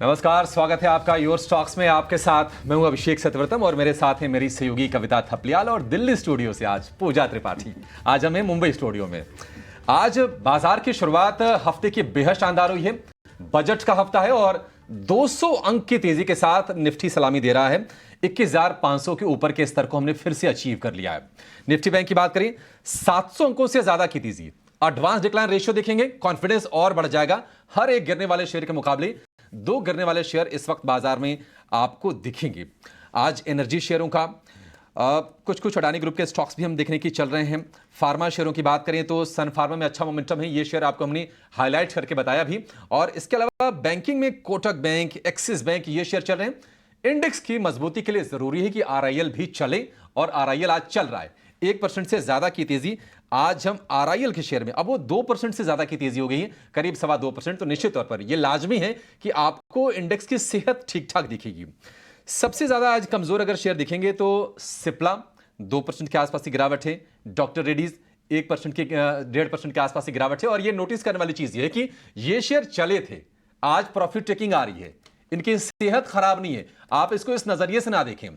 नमस्कार, स्वागत है आपका योर स्टॉक्स में। आपके साथ मैं हूं अभिषेक सतवर्तम और मेरे साथ है मेरी सहयोगी कविता थपलियाल और दिल्ली स्टूडियो से आज पूजा त्रिपाठी। आज हम हैं मुंबई स्टूडियो में। आज बाजार की शुरुआत हफ्ते की बेहद शानदार हुई है। बजट का हफ्ता है और 200 अंक की तेजी के साथ निफ्टी सलामी दे रहा है। 21,500 के ऊपर के स्तर को हमने फिर से अचीव कर लिया है। निफ्टी बैंक की बात करें, 700 अंकों से ज्यादा की तेजी। एडवांस डिक्लाइन रेशियो देखेंगे, कॉन्फिडेंस और बढ़ जाएगा। हर एक गिरने वाले शेयर के मुकाबले 2 गिरने वाले शेयर इस वक्त बाजार में आपको दिखेंगे। आज एनर्जी शेयरों का कुछ अडानी ग्रुप के स्टॉक्स भी हम देखने की चल रहे हैं। फार्मा शेयरों की बात करें तो सन फार्मा में अच्छा मोमेंटम है। ये शेयर आपको हमने हाईलाइट करके बताया भी। और इसके अलावा बैंकिंग में कोटक बैंक, एक्सिस बैंक, ये शेयर चल रहे हैं। इंडेक्स की मजबूती के लिए जरूरी है कि आरआईएल भी चले और आरआईएल आज चल रहा है। 1% से ज्यादा की तेजी आज हम आरआईएल के शेयर में, अब वो 2% से ज्यादा की तेजी हो गई है, करीब 2.25%। तो निश्चित तौर पर यह लाजमी है कि आपको इंडेक्स की सेहत ठीक ठाक दिखेगी। सबसे ज्यादा आज कमजोर अगर शेयर दिखेंगे तो सिप्ला 2% के आसपास की गिरावट है। डॉक्टर रेड्डीज 1% के 1.5% के आसपास की गिरावट है। और यह नोटिस करने वाली चीज यह है कि ये शेयर चले थे, आज प्रॉफिट टेकिंग आ रही है, इनकी सेहत खराब नहीं है। आप इसको इस नजरिए से ना देखें।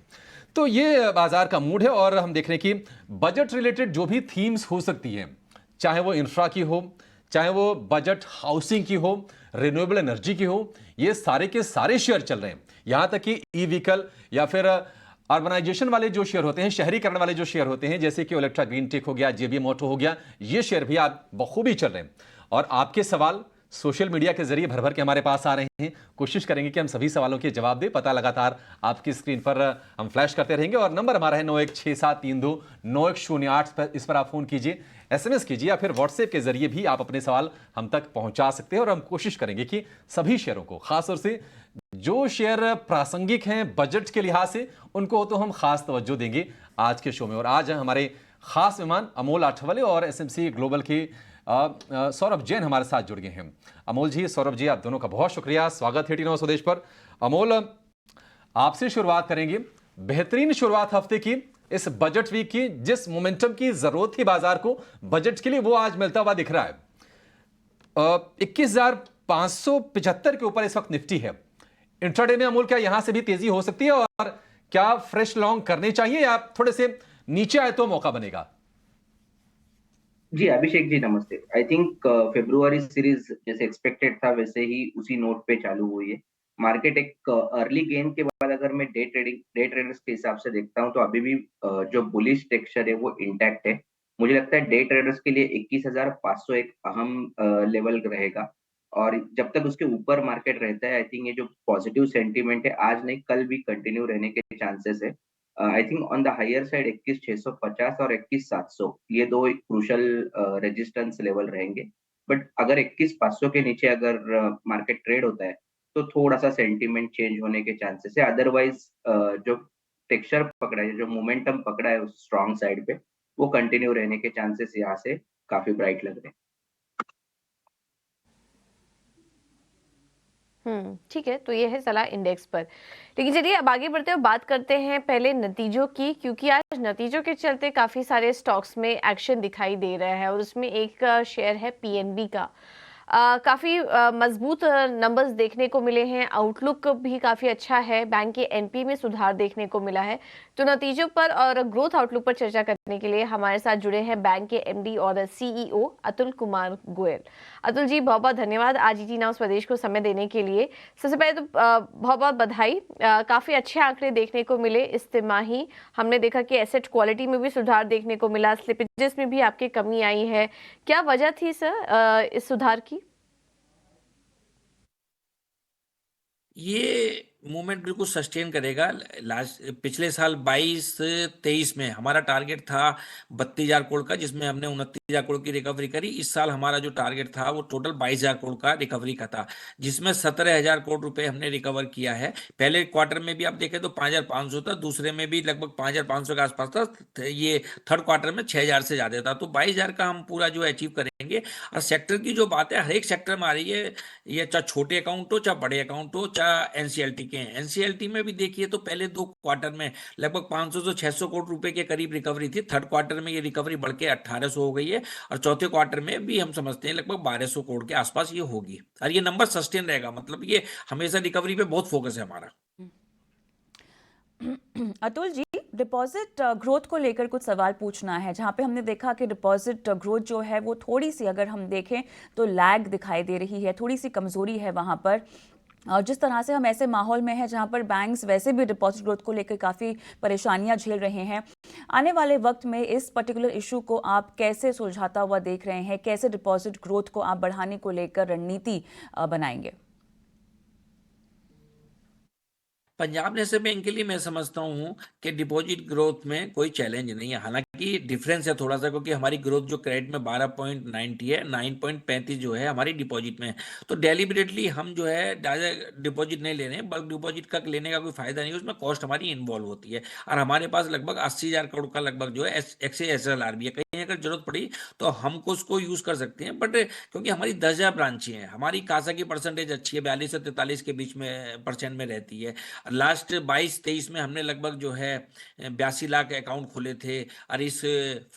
तो ये बाजार का मूड है। और हम देख रहे हैं कि बजट रिलेटेड जो भी थीम्स हो सकती हैं, चाहे वो इंफ्रा की हो, चाहे वो बजट हाउसिंग की हो, रिन्यूएबल एनर्जी की हो, ये सारे के सारे शेयर चल रहे हैं। यहां तक कि ई व्हीकल या फिर अर्बनाइजेशन वाले जो शेयर होते हैं, शहरीकरण वाले जो शेयर होते हैं, जैसे कि इलेक्ट्रा ग्रीन टेक हो गया, जेबीएम ऑटो हो गया, ये शेयर भी आप बखूबी चल रहे हैं। और आपके सवाल सोशल मीडिया के जरिए भर भर के हमारे पास आ रहे हैं। कोशिश करेंगे कि हम सभी सवालों के जवाब दें। पता लगातार आपकी स्क्रीन पर हम फ्लैश करते रहेंगे। और नंबर हमारा है 9167329108 पर। इस पर आप फोन कीजिए, एसएमएस कीजिए या फिर व्हाट्सएप के जरिए भी आप अपने सवाल हम तक पहुंचा सकते हैं। और हम कोशिश करेंगे कि सभी शेयरों को, खासतौर से जो शेयर प्रासंगिक हैं बजट के लिहाज से, उनको तो हम खास तवज्जो देंगे आज के शो में। और आज हमारे खास मेहमान अमोल आठवले और एसएमसी ग्लोबल के सौरभ जैन हमारे साथ जुड़ गए हैं। अमोल जी, सौरभ जी, आप दोनों का बहुत शुक्रिया। स्वागत है टी9 स्वदेश पर। अमोल, आपसे शुरुआत करेंगे। बेहतरीन शुरुआत हफ्ते की, इस बजट वीक की, जिस मोमेंटम की जरूरत थी बाजार को बजट के लिए, वो आज मिलता हुआ दिख रहा है। 21,575 के ऊपर इस वक्त निफ्टी है। इंट्राडे में अमोल क्या यहां से भी तेजी हो सकती है? और क्या फ्रेश लॉन्ग करने चाहिए या थोड़े से नीचे आए तो मौका बनेगा? जी अभिषेक जी, नमस्ते। आई थिंक फेब्रुआरी सीरीज जैसे एक्सपेक्टेड था वैसे ही उसी नोट पे चालू हुई है। मार्केट एक अर्ली गेन के बाद अगर मैं डे ट्रेडर्स के हिसाब से देखता हूं तो अभी भी जो बुलिश टेक्सचर है वो इंटैक्ट है। मुझे लगता है डे ट्रेडर्स के लिए 21,500 एक अहम लेवल रहेगा। और जब तक उसके ऊपर मार्केट रहता है, आई थिंक ये जो पॉजिटिव सेंटीमेंट है आज नहीं कल भी कंटिन्यू रहने के चांसेस है। I think on the higher side 21,650 और 21,700 ये दो क्रूशल रेजिस्टेंस लेवल रहेंगे। बट अगर 21,500 के नीचे अगर मार्केट ट्रेड होता है तो थोड़ा सा सेंटीमेंट चेंज होने के चांसेस है। अदरवाइज जो टेक्सचर पकड़ा है, जो मोमेंटम पकड़ा है उस स्ट्रॉन्ग साइड पे, वो कंटिन्यू रहने के चांसेस यहाँ से काफी ब्राइट लग रहे हैं। ठीक है। तो ये है सलाह इंडेक्स पर। लेकिन चलिए अब आगे बढ़ते हुए बात करते हैं पहले नतीजों की, क्योंकि आज नतीजों के चलते काफी सारे स्टॉक्स में एक्शन दिखाई दे रहा है। और उसमें एक शेयर है पीएनबी का। काफी मजबूत नंबर्स देखने को मिले हैं। आउटलुक भी काफी अच्छा है। बैंक के एनपी में सुधार देखने को मिला है। तो नतीजों पर और ग्रोथ आउटलुक पर चर्चा करने के लिए हमारे साथ जुड़े हैं बैंक के एमडी और सीईओ अतुल कुमार गोयल। अतुल जी, बहुत बहुत धन्यवाद आज टी9 स्वदेश को समय देने के लिए। सबसे पहले तो बहुत बहुत बधाई। काफी अच्छे आंकड़े देखने को मिले इस तिमाही। हमने देखा कि एसेट क्वालिटी में भी सुधार देखने को मिला, स्लिपेजेस में भी आपकी कमी आई है। क्या वजह थी सर इस सुधार की? ये मूवमेंट बिल्कुल सस्टेन करेगा। लास्ट पिछले साल 22-23 में हमारा टारगेट था 32,000 करोड़ का, जिसमें हमने 29,000 करोड़ की रिकवरी करी। इस साल हमारा जो टारगेट था वो टोटल 22,000 करोड़ का रिकवरी का था, जिसमें 17,000 करोड़ रुपए हमने रिकवर किया है। पहले क्वार्टर में भी आप देखें तो 5,500 था, दूसरे में भी लगभग 5,500 के आसपास था। ये थर्ड क्वार्टर में 6,000 से ज्यादा था। तो 22,000 का हम पूरा जो अचीव करेंगे। और सेक्टर की जो बात है, हर एक सेक्टर में आ रही है, ये चाहे छोटे अकाउंट हो, चाहे बड़े अकाउंट हो, चाहे एनसीएलटी के हैं। एनसीएलटी में भी देखिए तो पहले 2 क्वार्टर में लगभग 500 से 600 करोड़ रुपए के करीब रिकवरी थी। थर्ड क्वार्टर में ये रिकवरी बढ़ के 1800 हो गई है और चौथे क्वार्टर में भी हम समझते हैं लगभग 1200 करोड़ के आसपास ये होगी और ये नंबर सस्टेन रहेगा। मतलब ये हमेशा रिकवरी पे बहुत फोकस है हमारा। अतुल जी, डिपॉजिट ग्रोथ को लेकर कुछ सवाल पूछना है, जहां पे हमने देखा कि डिपॉजिट ग्रोथ जो है वो थोड़ी सी, अगर हम देखें तो लैग दिखाई दे रही है, थोड़ी सी कमजोरी है वहां पर। और जिस तरह से हम ऐसे माहौल में हैं जहां पर बैंक्स वैसे भी डिपॉजिट ग्रोथ को लेकर काफ़ी परेशानियां झेल रहे हैं, आने वाले वक्त में इस पर्टिकुलर इशू को आप कैसे सुलझाता हुआ देख रहे हैं? कैसे डिपॉजिट ग्रोथ को आप बढ़ाने को लेकर रणनीति बनाएंगे? पंजाब नेशनल बैंक के लिए मैं समझता हूँ कि डिपॉजिट ग्रोथ में कोई चैलेंज नहीं है। हालांकि डिफरेंस है थोड़ा सा, क्योंकि हमारी ग्रोथ जो क्रेडिट में 12.90 है, 9.35 जो है हमारी डिपॉजिट में। तो डेलिबरेटली हम जो है डिपॉजिट नहीं ले रहे हैं। बल्क डिपॉजिट का लेने का कोई फायदा नहीं है, उसमें कॉस्ट हमारी इन्वॉल्व होती है। और हमारे पास लगभग 80,000 करोड़ का लगभग जो है XASLR भी है। कहीं अगर जरूरत पड़ी तो हमको उसको यूज कर सकते हैं। बट क्योंकि हमारी 10,000 ब्रांचें हैं, हमारी कासा की परसेंटेज अच्छी है, 42 से 43 के बीच में परसेंट में रहती है। लास्ट 22-23 में हमने लगभग जो है 82 लाख अकाउंट खोले थे और इस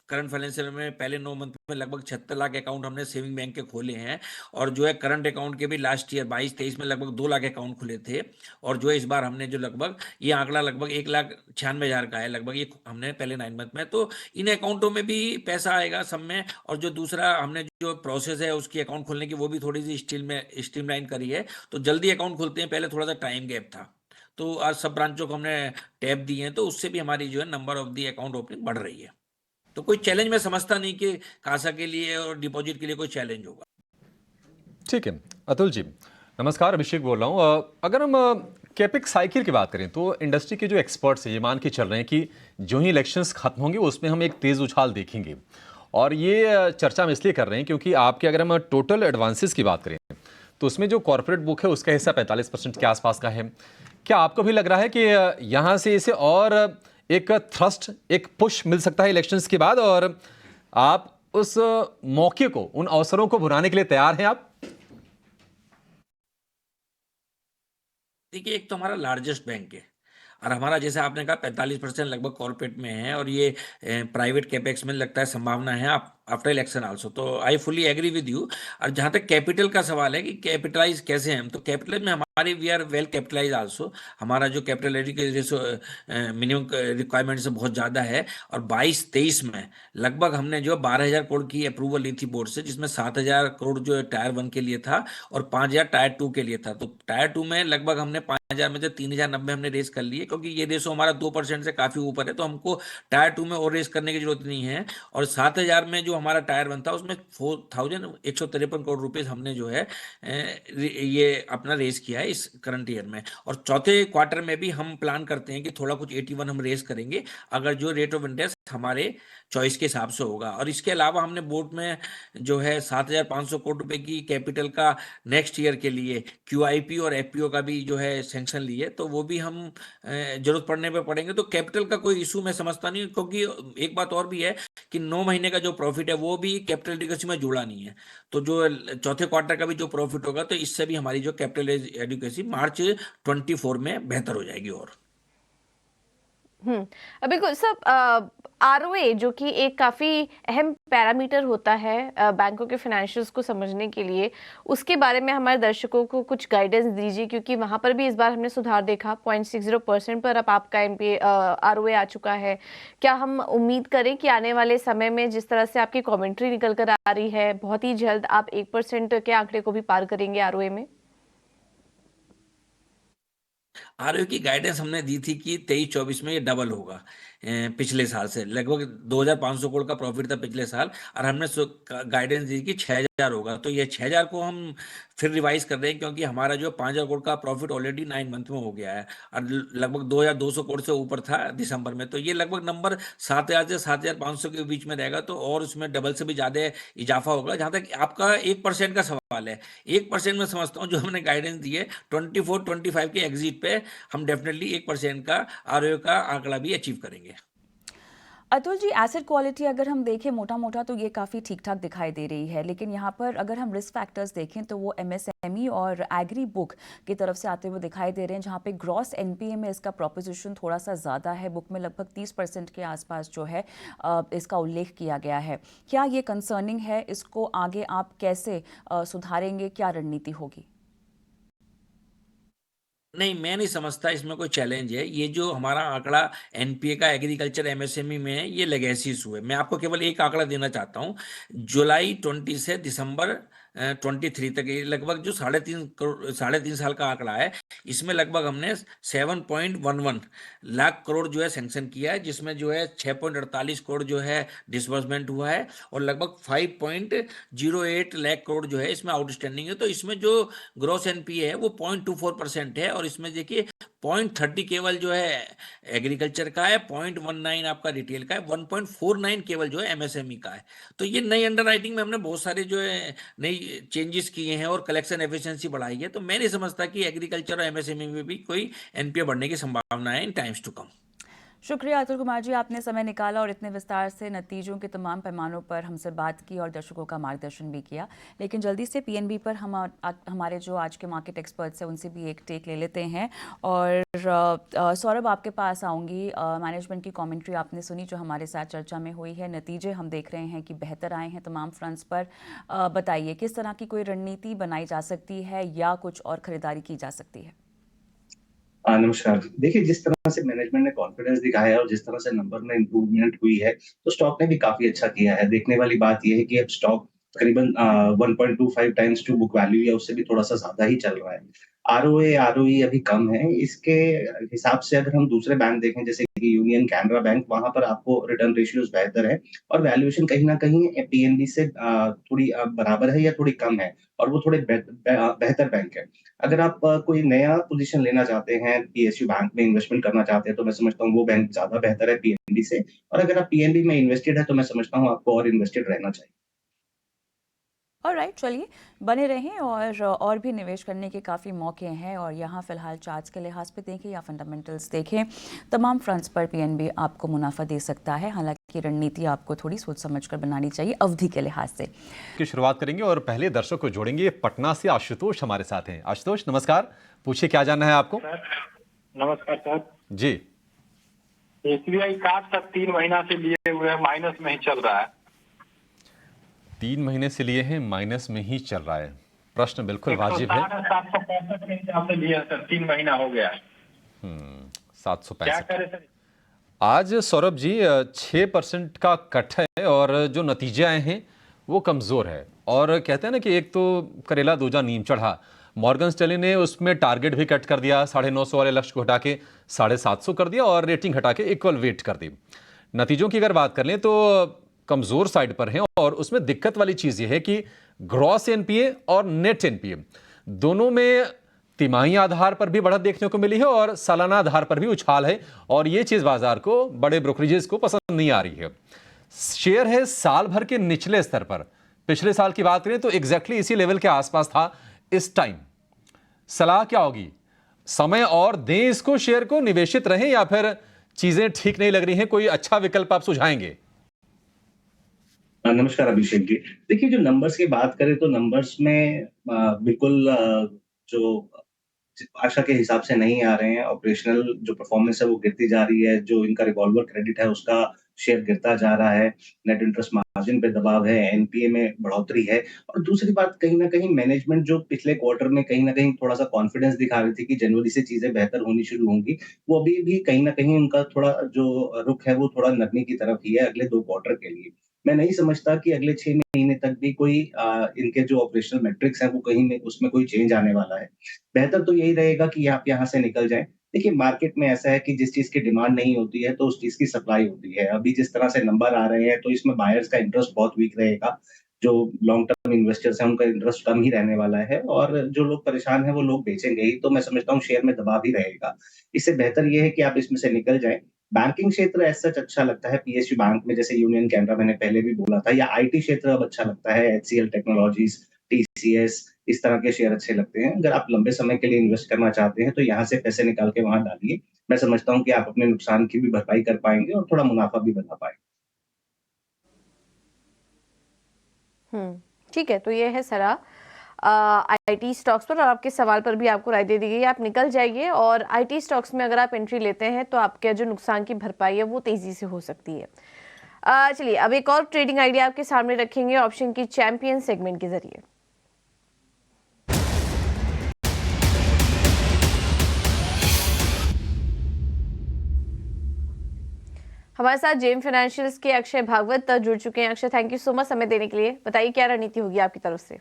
करंट फाइनेंशियल में पहले 9 मंथ में लगभग 76 लाख अकाउंट हमने सेविंग बैंक के खोले हैं। और जो है करंट अकाउंट के भी लास्ट ईयर 22-23 में लगभग 2 लाख अकाउंट खुले थे। और जो है इस बार हमने जो लगभग ये आंकड़ा लगभग 1,96,000 का है लगभग, ये हमने पहले 9 मंथ में। तो इन अकाउंटों में भी पैसा आएगा सब में। और जो दूसरा हमने जो प्रोसेस है उसकी अकाउंट खोलने की, वो भी थोड़ी सी स्ट्रीमलाइन करी है। तो जल्दी अकाउंट खोलते हैं, पहले थोड़ा सा टाइम गैप था। तो आज सब ब्रांचों को हमने टैब दिए हैं, तो उससे भी हमारी जो है number of the account opening बढ़ रही है। तो कोई चैलेंज मैं समझता नहीं कि कासा के लिए और डिपॉजिट के लिए कोई चैलेंज होगा। ठीक है अतुल जी, नमस्कार, अभिषेक बोल रहा हूँ। अगर हम कैपेक्स साइकिल की बात करें तो इंडस्ट्री के जो एक्सपर्ट्स हैं ये मान के चल रहे हैं कि जो ही इलेक्शंस खत्म होंगे उसमें हम एक तेज़ उछाल देखेंगे। और ये चर्चा हम इसलिए कर रहे हैं क्योंकि आपके अगर हम टोटल एडवांसेस की बात करें तो उसमें जो कॉर्पोरेट बुक है उसका हिस्सा 45% के आसपास का है। क्या आपको भी लग रहा है कि यहाँ से इसे और एक थ्रस्ट, एक पुश मिल सकता है इलेक्शंस के बाद, और आप उस मौके को, उन अवसरों को भुनाने के लिए तैयार हैं आप? देखिए, एक तो हमारा लार्जेस्ट बैंक है और हमारा जैसे आपने कहा 45% लगभग कॉर्पोरेट में है और ये प्राइवेट कैपेक्स में लगता है संभावना है आप आफ्टर इलेक्शन आल्सो। तो I fully agree with you. और जहाँ तक कैपिटल का सवाल है कि कैपिटलाइज कैसे हैं, तो कैपिटल में हमारे we are well capitalise also. हमारा जो कैपिटल रेशो मिनिमम रिक्वायरमेंट से बहुत ज़्यादा है। और 22-23 में लगभग हमने जो 12,000 करोड़ की अप्रूवल ली थी बोर्ड से, जिसमें 7,000 करोड़ जो टायर 1 के लिए था और 5,000 टायर 2 के लिए था। तो टायर 2 में लगभग हमने 5,000 में से 3,090 हमने रेस कर लिए, क्योंकि ये रेशो हमारा 2% से काफ़ी ऊपर है। तो हमको टायर 2 में और रेस करने की जरूरत नहीं है। और 7,000 में जो हमारा टायर 1 था उसमें 4,153 करोड़ रुपीस हमने जो है ये अपना रेस किया है इस करंट ईयर में। और चौथे क्वार्टर में भी हम प्लान करते हैं कि थोड़ा कुछ 81 हम रेस करेंगे, अगर जो रेट ऑफ इंटरेस्ट हमारे चॉइस के हिसाब से होगा। और इसके अलावा हमने बोर्ड में जो है 7,500 करोड़ रुपए की कैपिटल का नेक्स्ट ईयर के लिए QIP और FPO का भी जो है सैंक्शन लिए, तो वो भी हम जरूरत पड़ने पे पड़ेंगे। तो कैपिटल का कोई इशू मैं समझता नहीं, क्योंकि एक बात और भी है कि 9 महीने का जो प्रॉफिट है वो भी कैपिटल एडिक्वेसी में जुड़ा नहीं है। तो जो चौथे क्वार्टर का भी जो प्रॉफिट होगा, तो इससे भी हमारी जो कैपिटल एडिक्वेसी मार्च 24 में बेहतर हो जाएगी। और बिल्कुल सब ROA जो कि एक काफ़ी अहम पैरामीटर होता है बैंकों के फाइनेंशियल्स को समझने के लिए, उसके बारे में हमारे दर्शकों को कुछ गाइडेंस दीजिए, क्योंकि वहाँ पर भी इस बार हमने सुधार देखा 0.60% पर अब आपका ROA आ चुका है। क्या हम उम्मीद करें कि आने वाले समय में जिस तरह से आपकी कमेंट्री निकल कर आ रही है, बहुत ही जल्द आप 1% के आंकड़े को भी पार करेंगे ROA में? ROA की गाइडेंस हमने दी थी कि 23-24 में ये डबल होगा पिछले साल से। लगभग 2,500 करोड़ का प्रॉफिट था पिछले साल और हमने गाइडेंस दी कि 6,000 होगा। तो ये 6,000 को हम फिर रिवाइज कर रहे हैं, क्योंकि हमारा जो 5,000 करोड़ का प्रॉफिट ऑलरेडी 9 मंथ में हो गया है और लगभग 2,200 करोड़ से ऊपर था दिसंबर में। तो ये लगभग नंबर 7,000 से 7,500 के बीच में रहेगा। तो और उसमें डबल से भी ज़्यादा इजाफा होगा। जहाँ तक आपका 1% का सवाल है, 1% में समझता हूँ जो हमने गाइडेंस दी है 24-25 के एग्जिट पे हम डेफिनेटली 1% का ROA का आंकड़ा भी अचीव करेंगे। अतुल जी, एसेट क्वालिटी अगर हम देखें मोटा मोटा तो ये काफ़ी ठीक ठाक दिखाई दे रही है, लेकिन यहाँ पर अगर हम रिस्क फैक्टर्स देखें तो वो एमएसएमई और एग्री बुक की तरफ से आते हुए दिखाई दे रहे हैं, जहाँ पे ग्रॉस एनपीए में इसका प्रोपोजिशन थोड़ा सा ज़्यादा है। बुक में लगभग 30% के आसपास जो है इसका उल्लेख किया गया है। क्या ये कंसर्निंग है? इसको आगे आप कैसे सुधारेंगे? क्या रणनीति होगी? नहीं, मैं नहीं समझता इसमें कोई चैलेंज है। ये जो हमारा आंकड़ा एनपीए का एग्रीकल्चर एमएसएमई में है, ये लेगेसी इशू है। मैं आपको केवल एक आंकड़ा देना चाहता हूँ। जुलाई 20 से दिसंबर 23 तक ये लगभग जो 3.5 साल का आंकड़ा है, इसमें लगभग हमने 7.11 लाख करोड़ जो है सैंक्शन किया है, जिसमें जो है 6.48 करोड़ जो है डिसबर्समेंट हुआ है और लगभग 5.08 लाख करोड़ जो है इसमें आउटस्टैंडिंग है। तो इसमें जो ग्रॉस एनपीए है वो 0.24% है और इसमें देखिए 0.30 केवल जो है एग्रीकल्चर का है, 0.19 आपका रिटेल का है, 1.49 केवल जो है एमएसएमई का है। तो ये नई अंडरराइटिंग में हमने बहुत सारे जो है नई चेंजेस किए हैं और कलेक्शन एफिशिएंसी बढ़ाई है। तो मैं नहीं समझता कि एग्रीकल्चर और एमएसएमई में भी कोई एनपीए बढ़ने की संभावना है इन टाइम्स टू कम। शुक्रिया अतुल कुमार जी, आपने समय निकाला और इतने विस्तार से नतीजों के तमाम पैमानों पर हमसे बात की और दर्शकों का मार्गदर्शन भी किया। लेकिन जल्दी से पीएनबी पर हमारे जो आज के मार्केट एक्सपर्ट्स हैं उनसे भी एक टेक ले लेते हैं। और सौरभ, आपके पास आऊँगी। मैनेजमेंट की कमेंट्री आपने सुनी जो हमारे साथ चर्चा में हुई है। नतीजे हम देख रहे हैं कि बेहतर आए हैं तमाम फ्रंट्स पर। बताइए, किस तरह की कोई रणनीति बनाई जा सकती है या कुछ और खरीदारी की जा सकती है? नमस्कार। देखिए, जिस तरह से मैनेजमेंट ने कॉन्फिडेंस दिखाया है और जिस तरह से नंबर में इम्प्रूवमेंट हुई है, तो स्टॉक ने भी काफ़ी अच्छा किया है। देखने वाली बात ये है कि अब स्टॉक तकरीबन 1.25 टाइम्स टू बुक वैल्यू या उससे भी थोड़ा-सा ज़्यादा ही चल रहा है। आरओए, आरओई अभी कम है। इसके हिसाब से अगर हम दूसरे बैंक देखें जैसे कि यूनियन कैनरा बैंक, वहाँ पर आपको रिटर्न रेशियोज़ बेहतर है और वैल्यूएशन कहीं न कहीं पीएनबी से थोड़ी बराबर है या थोड़ी कम है और वो थोड़े बेहतर बैंक है। अगर आप कोई नया पोजीशन लेना चाहते हैं, पीएसयू बैंक में इन्वेस्टमेंट करना चाहते हैं, तो मैं समझता हूँ वो बैंक ज़्यादा बेहतर है पीएनबी से। और अगर आप पीएनबी में इन्वेस्टेड है, तो मैं समझता हूँ आपको और इन्वेस्टेड रहना चाहिए। ऑलराइट, चलिए बने रहें और भी निवेश करने के काफ़ी मौके हैं। और यहाँ फ़िलहाल चार्ट्स के लिहाज पे देखें या फंडामेंटल्स देखें, तमाम फ्रंट्स पर पीएनबी आपको मुनाफा दे सकता है। हालांकि रणनीति आपको थोड़ी सोच समझकर बनानी चाहिए अवधि के लिहाज से। की शुरुआत करेंगे और पहले दर्शक को जोड़ेंगे। पटना से आशुतोष हमारे साथ हैं। आशुतोष, नमस्कार। पूछिए, क्या जानना है आपको? नमस्कार सर जी। एसबीआई कार्ड सर 3 महीना से लिए हुए है, माइनस में ही चल रहा है। 3 महीने से लिए हैं, माइनस में ही चल रहा है। प्रश्न बिल्कुल वाजिब है। 765 के हिसाब से लिए सर, 3 महीना हो गया है। 765। क्या करें सर? आज सौरभ जी 6% का कट है और जो नतीजे आए हैं वो कमज़ोर है। और कहते हैं ना कि एक तो करेला दूजा नीम चढ़ा। मॉर्गन स्टैनली ने उसमें टारगेट भी कट कर दिया, 950 वाले लक्ष्य को हटा के 750 कर दिया और रेटिंग हटा के इक्वल वेट कर दी। नतीजों की अगर बात कर लें तो कमज़ोर साइड पर हैं और उसमें दिक्कत वाली चीज़ ये है कि ग्रॉस एनपीए और नेट एनपीए दोनों में तिमाही आधार पर भी बढ़त देखने को मिली है और सालाना आधार पर भी उछाल है और ये चीज़ बाजार को, बड़े ब्रोकरेजेस को पसंद नहीं आ रही है। शेयर है साल भर के निचले स्तर पर। पिछले साल की बात करें तो एग्जैक्टली इसी लेवल के आसपास था इस टाइम। सलाह क्या होगी? समय और दें इसको, शेयर को निवेशित रहें या फिर चीजें ठीक नहीं लग रही हैं, कोई अच्छा विकल्प आप सुझाएंगे? नमस्कार अभिषेक जी। देखिए, जो नंबर्स की बात करें तो नंबर्स में बिल्कुल जो आशा के हिसाब से नहीं आ रहे हैं। ऑपरेशनल जो परफॉर्मेंस है वो गिरती जा रही है। जो इनका रिवॉल्वर क्रेडिट है उसका शेयर गिरता जा रहा है। नेट इंटरेस्ट मार्जिन पे दबाव है, एनपीए में बढ़ोतरी है। और दूसरी बात, कहीं न कहीं मैनेजमेंट जो पिछले क्वार्टर में कहीं न कहीं थोड़ा-सा कॉन्फिडेंस दिखा रही थी कि जनवरी से चीज़ें बेहतर होनी शुरू होंगी, वो अभी भी कहीं न कहीं उनका थोड़ा जो रुख है वो थोड़ा नरमी की तरफ ही है अगले 2 क्वार्टर के लिए। मैं नहीं समझता कि अगले 6 महीने तक भी कोई इनके जो ऑपरेशनल मैट्रिक्स हैं वो कहीं में उसमें कोई चेंज आने वाला है। बेहतर तो यही रहेगा कि आप यहाँ से निकल जाएँ। देखिए, मार्केट में ऐसा है कि जिस चीज़ की डिमांड नहीं होती है, तो उस चीज़ की सप्लाई होती है। अभी जिस तरह से नंबर आ रहे हैं, तो इसमें बायर्स का इंटरेस्ट बहुत वीक रहेगा। जो लॉन्ग टर्म इन्वेस्टर्स हैं, उनका इंटरेस्ट कम ही रहने वाला है और जो लोग परेशान हैं, वो लोग बेचेंगे ही। तो मैं समझता हूँ शेयर में दबाव ही रहेगा। इससे बेहतर ये है कि आप इसमें से निकल जाएँ। बैंकिंग क्षेत्र एज़ सच अच्छा लगता है, पीएसयू बैंक में जैसे यूनियन कैनरा मैंने पहले भी बोला था, या आईटी क्षेत्र अब अच्छा लगता है, एचसीएल टेक्नोलॉजीज़, TCS, इस तरह के शेयर अच्छे लगते हैं। अगर आप लंबे समय के लिए इन्वेस्ट करना चाहते हैं तो यहाँ से पैसे निकाल के वहाँ डालिए। मैं समझता हूँ कि आप अपने नुकसान की भी भरपाई कर पाएंगे और थोड़ा मुनाफा भी बना पाएंगे। ठीक है, तो ये है सलाह आईटी स्टॉक्स पर, और आपके सवाल पर भी आपको राय दे दी गई है। आप निकल जाइए, और आईटी स्टॉक्स में अगर आप एंट्री लेते हैं तो आपके जो नुकसान की भरपाई है वो तेजी से हो सकती है। चलिए, अब एक और ट्रेडिंग आइडिया आपके सामने रखेंगे ऑप्शन की चैंपियन सेगमेंट के जरिए। हमारे साथ जेम फाइनेंशियल्स के अक्षय भागवत जुड़ चुके हैं। Akshay, thank you so much समय देने के लिए। बताइए क्या रणनीति होगी आपकी तरफ से।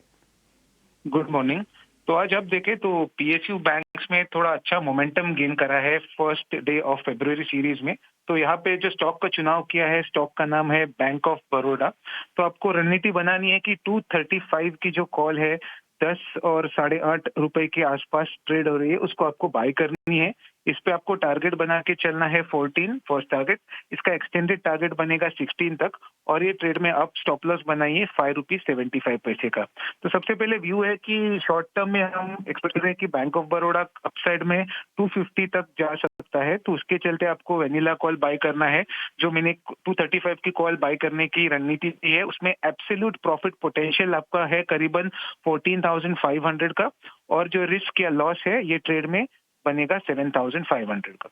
Good morning. तो आज आप देखें तो PSU बैंक्स में थोड़ा अच्छा मोमेंटम गेन करा है first day of February series में। तो यहाँ पे जो स्टॉक का चुनाव किया है, स्टॉक का नाम है बैंक ऑफ बड़ौदा। तो आपको रणनीति बनानी है कि 235 की जो कॉल है 10 और 8.5 रुपए के आसपास ट्रेड हो रही है, उसको आपको बाय करनी है। इस पे आपको टारगेट बना के चलना है 14 फर्स्ट टारगेट। इसका एक्सटेंडेड टारगेट बनेगा 16 तक, और ये ट्रेड में आप स्टॉप लॉस बनाइए 5.75 रुपए का। तो सबसे पहले व्यू है कि शॉर्ट टर्म में हम एक्सपेक्ट कर रहे हैं कि बैंक ऑफ बड़ौदा अपसाइड में 250 तक जा सकता है। तो उसके चलते आपको वेनिला कॉल बाय करना है। जो मैंने 235 की कॉल बाय करने की रणनीति दी है, उसमें एब्सोल्यूट प्रॉफिट पोटेंशियल आपका है करीबन 14,500 का, और जो रिस्क या लॉस है ये ट्रेड में बनेगा 7,500 का।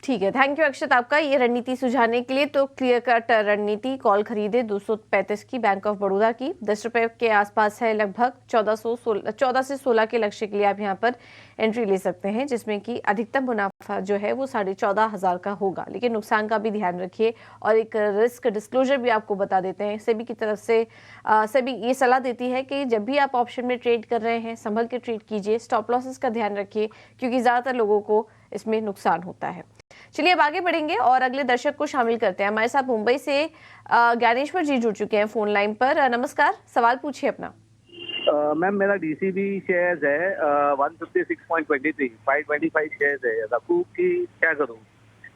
ठीक है, थैंक यू अक्षत आपका ये रणनीति सुझाने के लिए। तो क्लियर कट रणनीति, कॉल खरीदे 235 की बैंक ऑफ बड़ौदा की, 10 रुपए के आसपास है लगभग। 14 से 16 के लक्ष्य के लिए आप यहाँ पर एंट्री ले सकते हैं, जिसमें कि अधिकतम मुनाफा जो है वो 14,500 का होगा। लेकिन नुकसान का भी ध्यान रखिए, और एक रिस्क डिस्क्लोजर भी आपको बता देते हैं सेबी की तरफ से। सेबी ये सलाह देती है कि जब भी आप ऑप्शन में ट्रेड कर रहे हैं संभल के ट्रेड कीजिए, स्टॉप लॉसेस का ध्यान रखिए, क्योंकि ज़्यादातर लोगों को इसमें नुकसान होता है। चलिए अब आगे बढ़ेंगे और अगले दर्शक को शामिल करते हैं। हमारे साथ मुंबई से ज्ञानेश्वर जी जुड़ चुके हैं फोन लाइन पर। नमस्कार, सवाल पूछिए अपना। मैम मेरा DCB शेयर्स है 156.23, 525 शेयर्स है। रखूं कि क्या करूं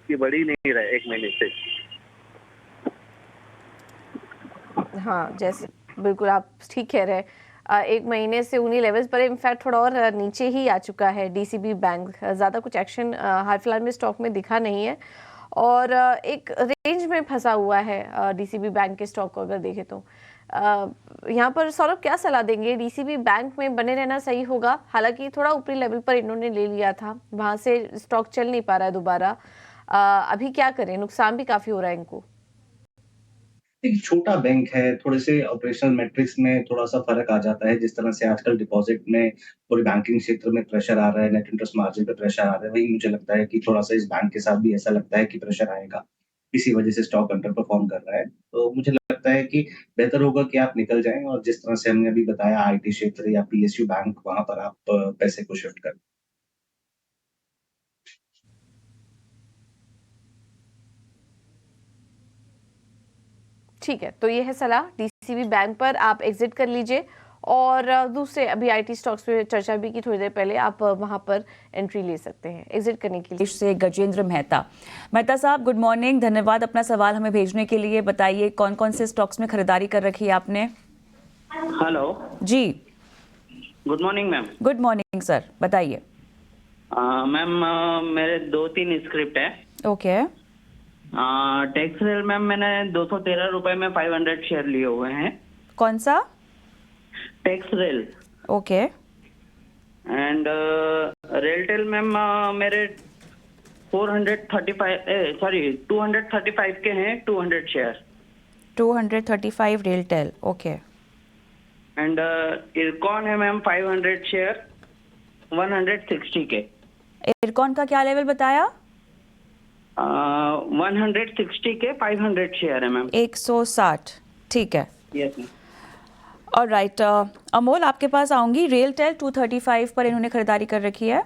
कि बढ़ी नहीं रहा 1 महीने से। हाँ, जैसे बिल्कुल आप ठीक कह रहे हैं। 1 महीने से उन्हीं लेवल्स पर, इनफैक्ट थोड़ा और नीचे ही आ चुका है DCB बैंक। ज़्यादा कुछ एक्शन हाल फिलहाल में स्टॉक में दिखा नहीं है, और एक रेंज में फंसा हुआ है DCB बैंक के स्टॉक को अगर देखें तो। यहाँ पर सौरभ क्या सलाह देंगे? DCB बैंक में बने रहना सही होगा? हालांकि थोड़ा ऊपरी लेवल पर इन्होंने ले लिया था, वहाँ से स्टॉक चल नहीं पा रहा है दोबारा। अभी क्या करें? नुकसान भी काफ़ी हो रहा है इनको। एक छोटा बैंक है, थोड़े से ऑपरेशनल मैट्रिक्स में थोड़ा-सा फ़र्क आ जाता है। जिस तरह से आजकल डिपॉज़िट में पूरे बैंकिंग क्षेत्र में प्रेशर आ रहा है, नेट इंटरेस्ट मार्जिन पे प्रेशर आ रहा है, वही मुझे लगता है कि थोड़ा-सा इस बैंक के साथ भी ऐसा लगता है कि प्रेशर आएगा। इसी वजह से स्टॉक अंडर परफ़ॉर्म कर रहा है। तो मुझे लगता है कि बेहतर होगा कि आप निकल जाएँ और जिस तरह से हमने अभी बताया आईटी क्षेत्र या PSU बैंक, वहाँ पर आप पैसे को शिफ्ट करें। ठीक है, तो ये है सलाह। DCB बैंक पर आप एग्जिट कर लीजिए, और दूसरे अभी आईटी स्टॉक्स पे चर्चा भी की थोड़ी देर पहले, आप वहां पर एंट्री ले सकते हैं एग्जिट करने के लिए। से गजेंद्र मेहता साहब, गुड मॉर्निंग। धन्यवाद अपना सवाल हमें भेजने के लिए। बताइए कौन कौन से स्टॉक्स में खरीदारी कर रखी है आपने? Hello ji, good morning ma'am. Good morning sir, बताइए। मैम मेरे 2-3 स्क्रिप्ट है। ओके। टैक्स रेल मैम मैंने 213 रुपए में 500 शेयर लिए हुए हैं। कौन सा? Tax rail. Okay. And RailTel ma'am मेरे 235 के हैं 200 share. 235 RailTel, okay. And IRCON है मैम 500 शेयर 160 के। इरकॉन का क्या लेवल बताया? 160 के 500 शेयर है मैम। 160, ठीक है। Yes ma'am. और राइट, अमोल आपके पास आऊंगी। रेलटेल 235 पर इन्होंने खरीदारी कर रखी है।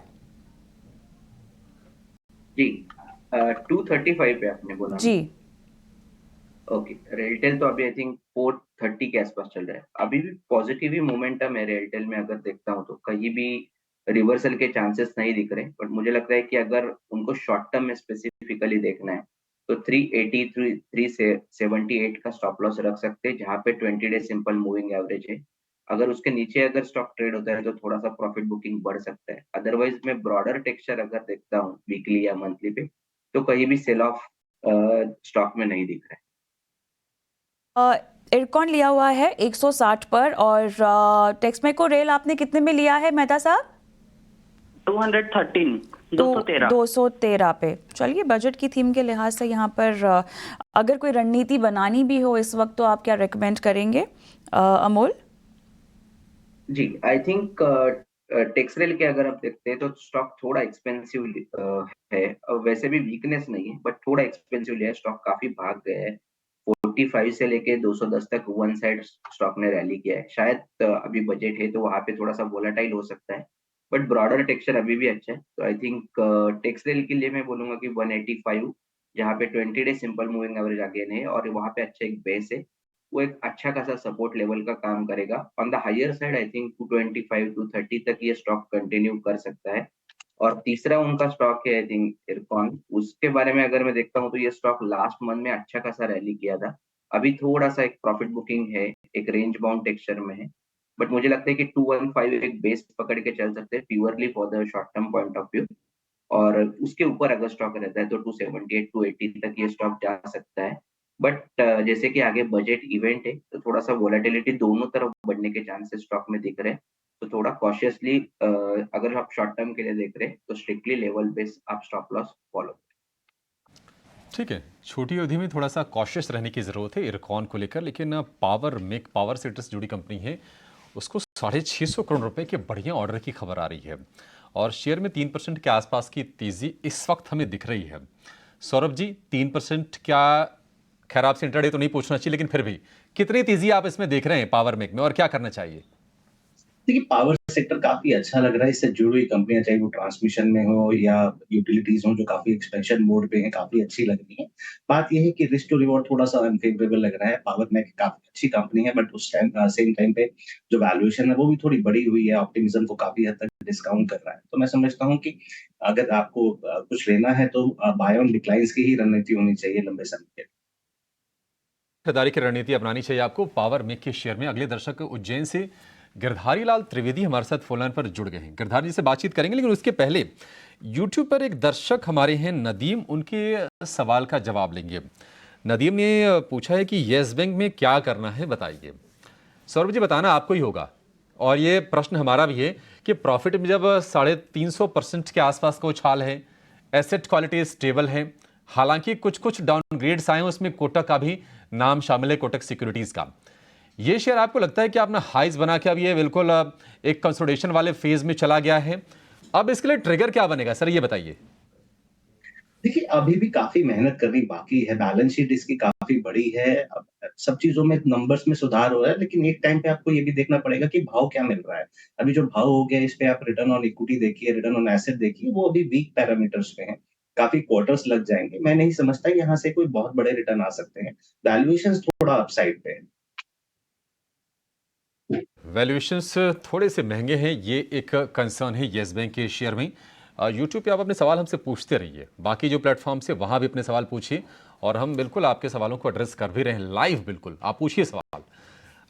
जी, 235 पे आपने बोला जी। ओके। रेलटेल तो अभी आई थिंक 430 के आसपास चल रहा है। अभी भी पॉजिटिव ही मोमेंटम है रेलटेल में। अगर देखता हूँ तो कहीं भी रिवर्सल के चांसेस नहीं दिख रहे, बट मुझे लगता है कि अगर उनको शॉर्ट टर्म में स्पेसिफिकली देखना है तो 380 378 का स्टॉप लॉस रख सकते हैं, जहाँ पे 20 डे सिंपल मूविंग एवरेज है। अगर उसके नीचे अगर स्टॉक ट्रेड होता है तो थोड़ा सा प्रॉफिट बुकिंग बढ़ सकता है। अदरवाइज मैं ब्रॉडर टेक्सचर अगर देखता हूँ वीकली या मंथली पे, तो कहीं भी सेल ऑफ स्टॉक में नहीं दिख रहा है। इरकॉन लिया हुआ है 160 पर, और टेक्समेको रेल आपने कितने में लिया है मेहता साहब? 213 213 213 पे। चलिए, बजट की थीम के लिहाज से यहाँ पर अगर कोई रणनीति बनानी भी हो इस वक्त तो आप क्या रेकमेंड करेंगे अमोल? जी, आई थिंक टेक्सरेल के अगर आप देखते हैं तो स्टॉक थोड़ा एक्सपेंसिव है। वैसे भी वीकनेस नहीं है, बट थोड़ा एक्सपेंसिव है। स्टॉक काफी भाग गया है। 45 से लेके 210 तक वन साइड स्टॉक ने रैली किया है। शायद अभी बजट है तो वहां पे थोड़ा सा वोलेटाइल हो सकता है, बट ब्रॉडर टेक्सचर अभी भी अच्छा है। तो आई थिंक टेक्सरेल के लिए मैं बोलूंगा कि 185, जहाँ पे 20 day simple moving average again है और वहां पे अच्छा एक बेस है, वो एक अच्छा खासा सपोर्ट लेवल का काम करेगा। On the higher side I think 225 230 तक ये स्टॉक कंटिन्यू कर सकता है। और तीसरा उनका स्टॉक है आई थिंक इरकॉन। उसके बारे में अगर मैं देखता हूँ तो ये स्टॉक लास्ट मंथ में अच्छा खासा रैली किया था। अभी थोड़ा सा एक प्रॉफिट बुकिंग है, एक रेंज बाउंड टेक्सचर में है, बट मुझे लगता है कि 215 एक बेस पकड़ के चल सकते हैं purely for the short term point of view. और उसके ऊपर अगर स्टॉक रहता है तो 278 280 तक ये स्टॉक जा सकता है। बट जैसे कि आगे बजट इवेंट है तो थोड़ा सा वोलेटिलिटी दोनों तरफ बढ़ने के चांसेस स्टॉक में दिख रहे हैं। तो थोड़ा कॉशियसली अगर आप शॉर्ट टर्म के लिए देख रहे हैं तो स्ट्रिक्टली लेवल बेस आप स्टॉप लॉस फॉलो। ठीक है, छोटी अवधि में थोड़ा सा कॉशियस रहने की ज़रूरत है इरकॉन को लेकर, लेकिन पावर सेक्टर से जुड़ी कंपनी है, उसको 650 करोड़ रुपए के बढ़िया ऑर्डर की खबर आ रही है और शेयर में 3% के आसपास की तेज़ी इस वक्त हमें दिख रही है। सौरभ जी, 3% क्या, खैर आपसे इंटरडे तो नहीं पूछना चाहिए, लेकिन फिर भी कितनी तेज़ी आप इसमें देख रहे हैं पावर मेक में, और क्या करना चाहिए? देखिए, पावर सेक्टर काफी अच्छा लग रहा है। इससे जुड़ी हुई कंपनियां, चाहे वो ट्रांसमिशन में हो या यूटिलिटीज हो, जो काफी एक्सपेंशन मोड पे हैं, काफी अच्छी लग रही है। बात यह है कि रिस्क टू रिवॉर्ड थोड़ा सा अनफेवरेबल लग रहा है। पावर में काफी अच्छी कंपनी है, बट उस टाइम सेम टाइम पे जो वैल्यूएशन है वो भी थोड़ी बड़ी हुई है। ऑप्टिमिज्म को काफी हद तक डिस्काउंट कर रहा है। तो मैं समझता हूँ कि अगर आपको कुछ लेना है तो बाय ऑन डिक्लाइंस की ही रणनीति होनी चाहिए लंबे समय के लिए। खरीदारी की रणनीति अपनानी चाहिए आपको पावर मेक के शेयर में। अगले दर्शक उज्जैन से गिरधारी लाल त्रिवेदी हमारे साथ फोन लाइन पर जुड़ गए हैं। गिरधारी जी से बातचीत करेंगे, लेकिन उसके पहले यूट्यूब पर एक दर्शक हमारे हैं नदीम, उनके सवाल का जवाब लेंगे। नदीम ने पूछा है कि येस बैंक में क्या करना है, बताइए। सौरभ जी, बताना आपको ही होगा, और ये प्रश्न हमारा भी है कि प्रॉफिट में जब 350% के आसपास का उछाल है, एसेट क्वालिटी स्टेबल है, हालांकि कुछ कुछ डाउनग्रेड्स आए हैं, उसमें कोटक का भी नाम शामिल है, कोटक सिक्योरिटीज का। ये शेयर आपको लगता है कि आपने हाइज बना के अब ये बिल्कुल एक कंसोलिडेशन वाले फेज में चला गया है, अब इसके लिए ट्रिगर क्या बनेगा सर, ये बताइए। देखिए, अभी भी काफी मेहनत करनी बाकी है। बैलेंस शीट इसकी काफी बड़ी है। अब सब चीजों में नंबर्स में सुधार हो रहा है, लेकिन एक टाइम पे आपको ये भी देखना पड़ेगा कि भाव क्या मिल रहा है। अभी जो भाव हो गया, इस पे आप रिटर्न ऑन इक्विटी देखिए, रिटर्न ऑन एसेट देखिए, वो अभी वीक पैरामीटर्स पे हैं। काफी क्वार्टर्स लग जाएंगे। मैं नहीं समझता यहाँ से कोई बहुत बड़े रिटर्न आ सकते हैं। वैल्यूएशन थोड़ा अपसाइड पे है। वैल्यूएशंस थोड़े से महंगे हैं, ये एक कंसर्न है येस बैंक के शेयर में। यूट्यूब पे आप अपने सवाल हमसे पूछते रहिए, बाकी जो प्लेटफॉर्म से वहाँ भी अपने सवाल पूछिए, और हम बिल्कुल आपके सवालों को एड्रेस कर भी रहे हैं लाइव। बिल्कुल आप पूछिए सवाल।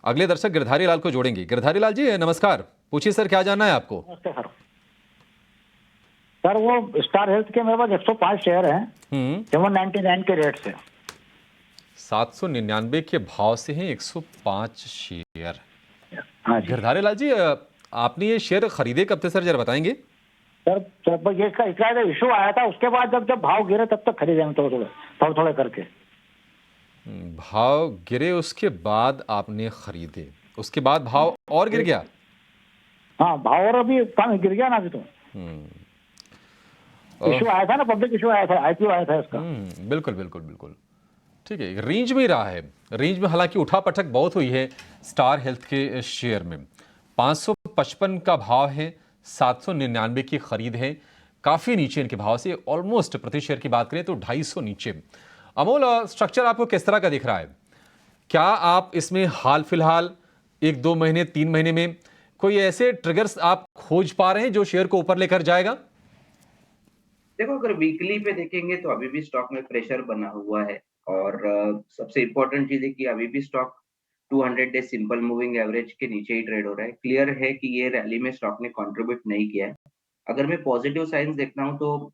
अगले दर्शक गिरधारी लाल को जोड़ेंगे। गिरधारी लाल जी नमस्कार, पूछिए सर, क्या जानना है आपको? नमस्ते सर। सर, वो स्टार हेल्थ के मेरे पास 105 शेयर हैं 799 के रेट से। 799 के भाव से हैं 105 शेयर। हाँ जी। गिरधारी लाल जी, आपने ये शेयर खरीदे कब थे सर, जरा बताएंगे? सर, जब ये इसका इशू आया था उसके बाद जब भाव गिरे तब तक खरीदे हम थोड़े थोड़े करके। भाव गिरे उसके बाद आपने खरीदे, उसके बाद भाव और गिर गया? हाँ, भाव और अभी कम गिर गया ना अभी तो। इशू आया था ना, पब्लिक इशू आया था, आईपीओ आया था इसका। बिल्कुल बिल्कुल बिल्कुल, ठीक है। रेंज में ही रहा है, रेंज में हालांकि उठा पटक बहुत हुई है स्टार हेल्थ के शेयर में। 555 का भाव है, 799 की खरीद है, काफ़ी नीचे इनके भाव से, ऑलमोस्ट प्रति शेयर की बात करें तो 250 नीचे। अमोल, स्ट्रक्चर आपको किस तरह का दिख रहा है? क्या आप इसमें हाल फिलहाल 1-2 महीने 3 महीने में कोई ऐसे ट्रिगर्स आप खोज पा रहे हैं जो शेयर को ऊपर लेकर जाएगा? देखो, अगर वीकली पे देखेंगे तो अभी भी स्टॉक में प्रेशर बना हुआ है, और सबसे इम्पोर्टेंट चीज है कि अभी भी stock 200 day simple moving average के नीचे ही ट्रेड हो रहा है। क्लियर है कि ये रैली में स्टॉक ने कंट्रीब्यूट नहीं किया है। अगर मैं पॉजिटिव साइंस देखता हूँ तो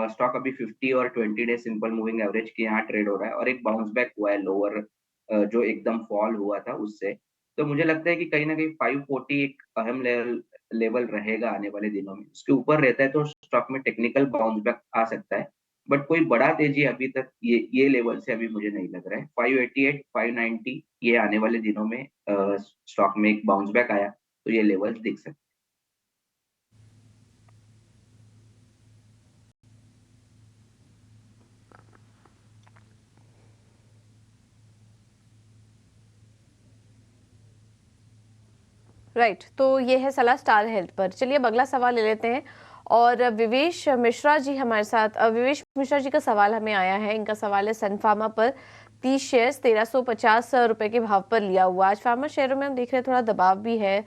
स्टॉक अभी 50 और 20 डे सिंपल मूविंग एवरेज के यहाँ ट्रेड हो रहा है, और एक बाउंस बैक हुआ है लोअर जो एकदम फॉल हुआ था उससे। तो मुझे लगता है कि कहीं ना कहीं 540 एक अहम लेवल लेवल रहेगा आने वाले दिनों में। उसके ऊपर रहता है तो स्टॉक में टेक्निकल बाउंस बैक आ सकता है, बट कोई बड़ा तेजी अभी तक ये लेवल से अभी मुझे नहीं लग रहा है। 588 590 ये आने वाले दिनों में स्टॉक में एक बाउंस बैक आया तो ये लेवल दिख सकते हैं। राइट, तो ये है सलाह स्टार हेल्थ पर। चलिए अब अगला सवाल ले लेते हैं, और विवेश मिश्रा जी हमारे साथ। विवेश मिश्रा जी का सवाल हमें आया है। इनका सवाल है सन फार्मा पर 30 शेयर्स 1350 रुपए के भाव पर लिया हुआ। आज फार्मा शेयरों में हम देख रहे हैं थोड़ा दबाव भी है।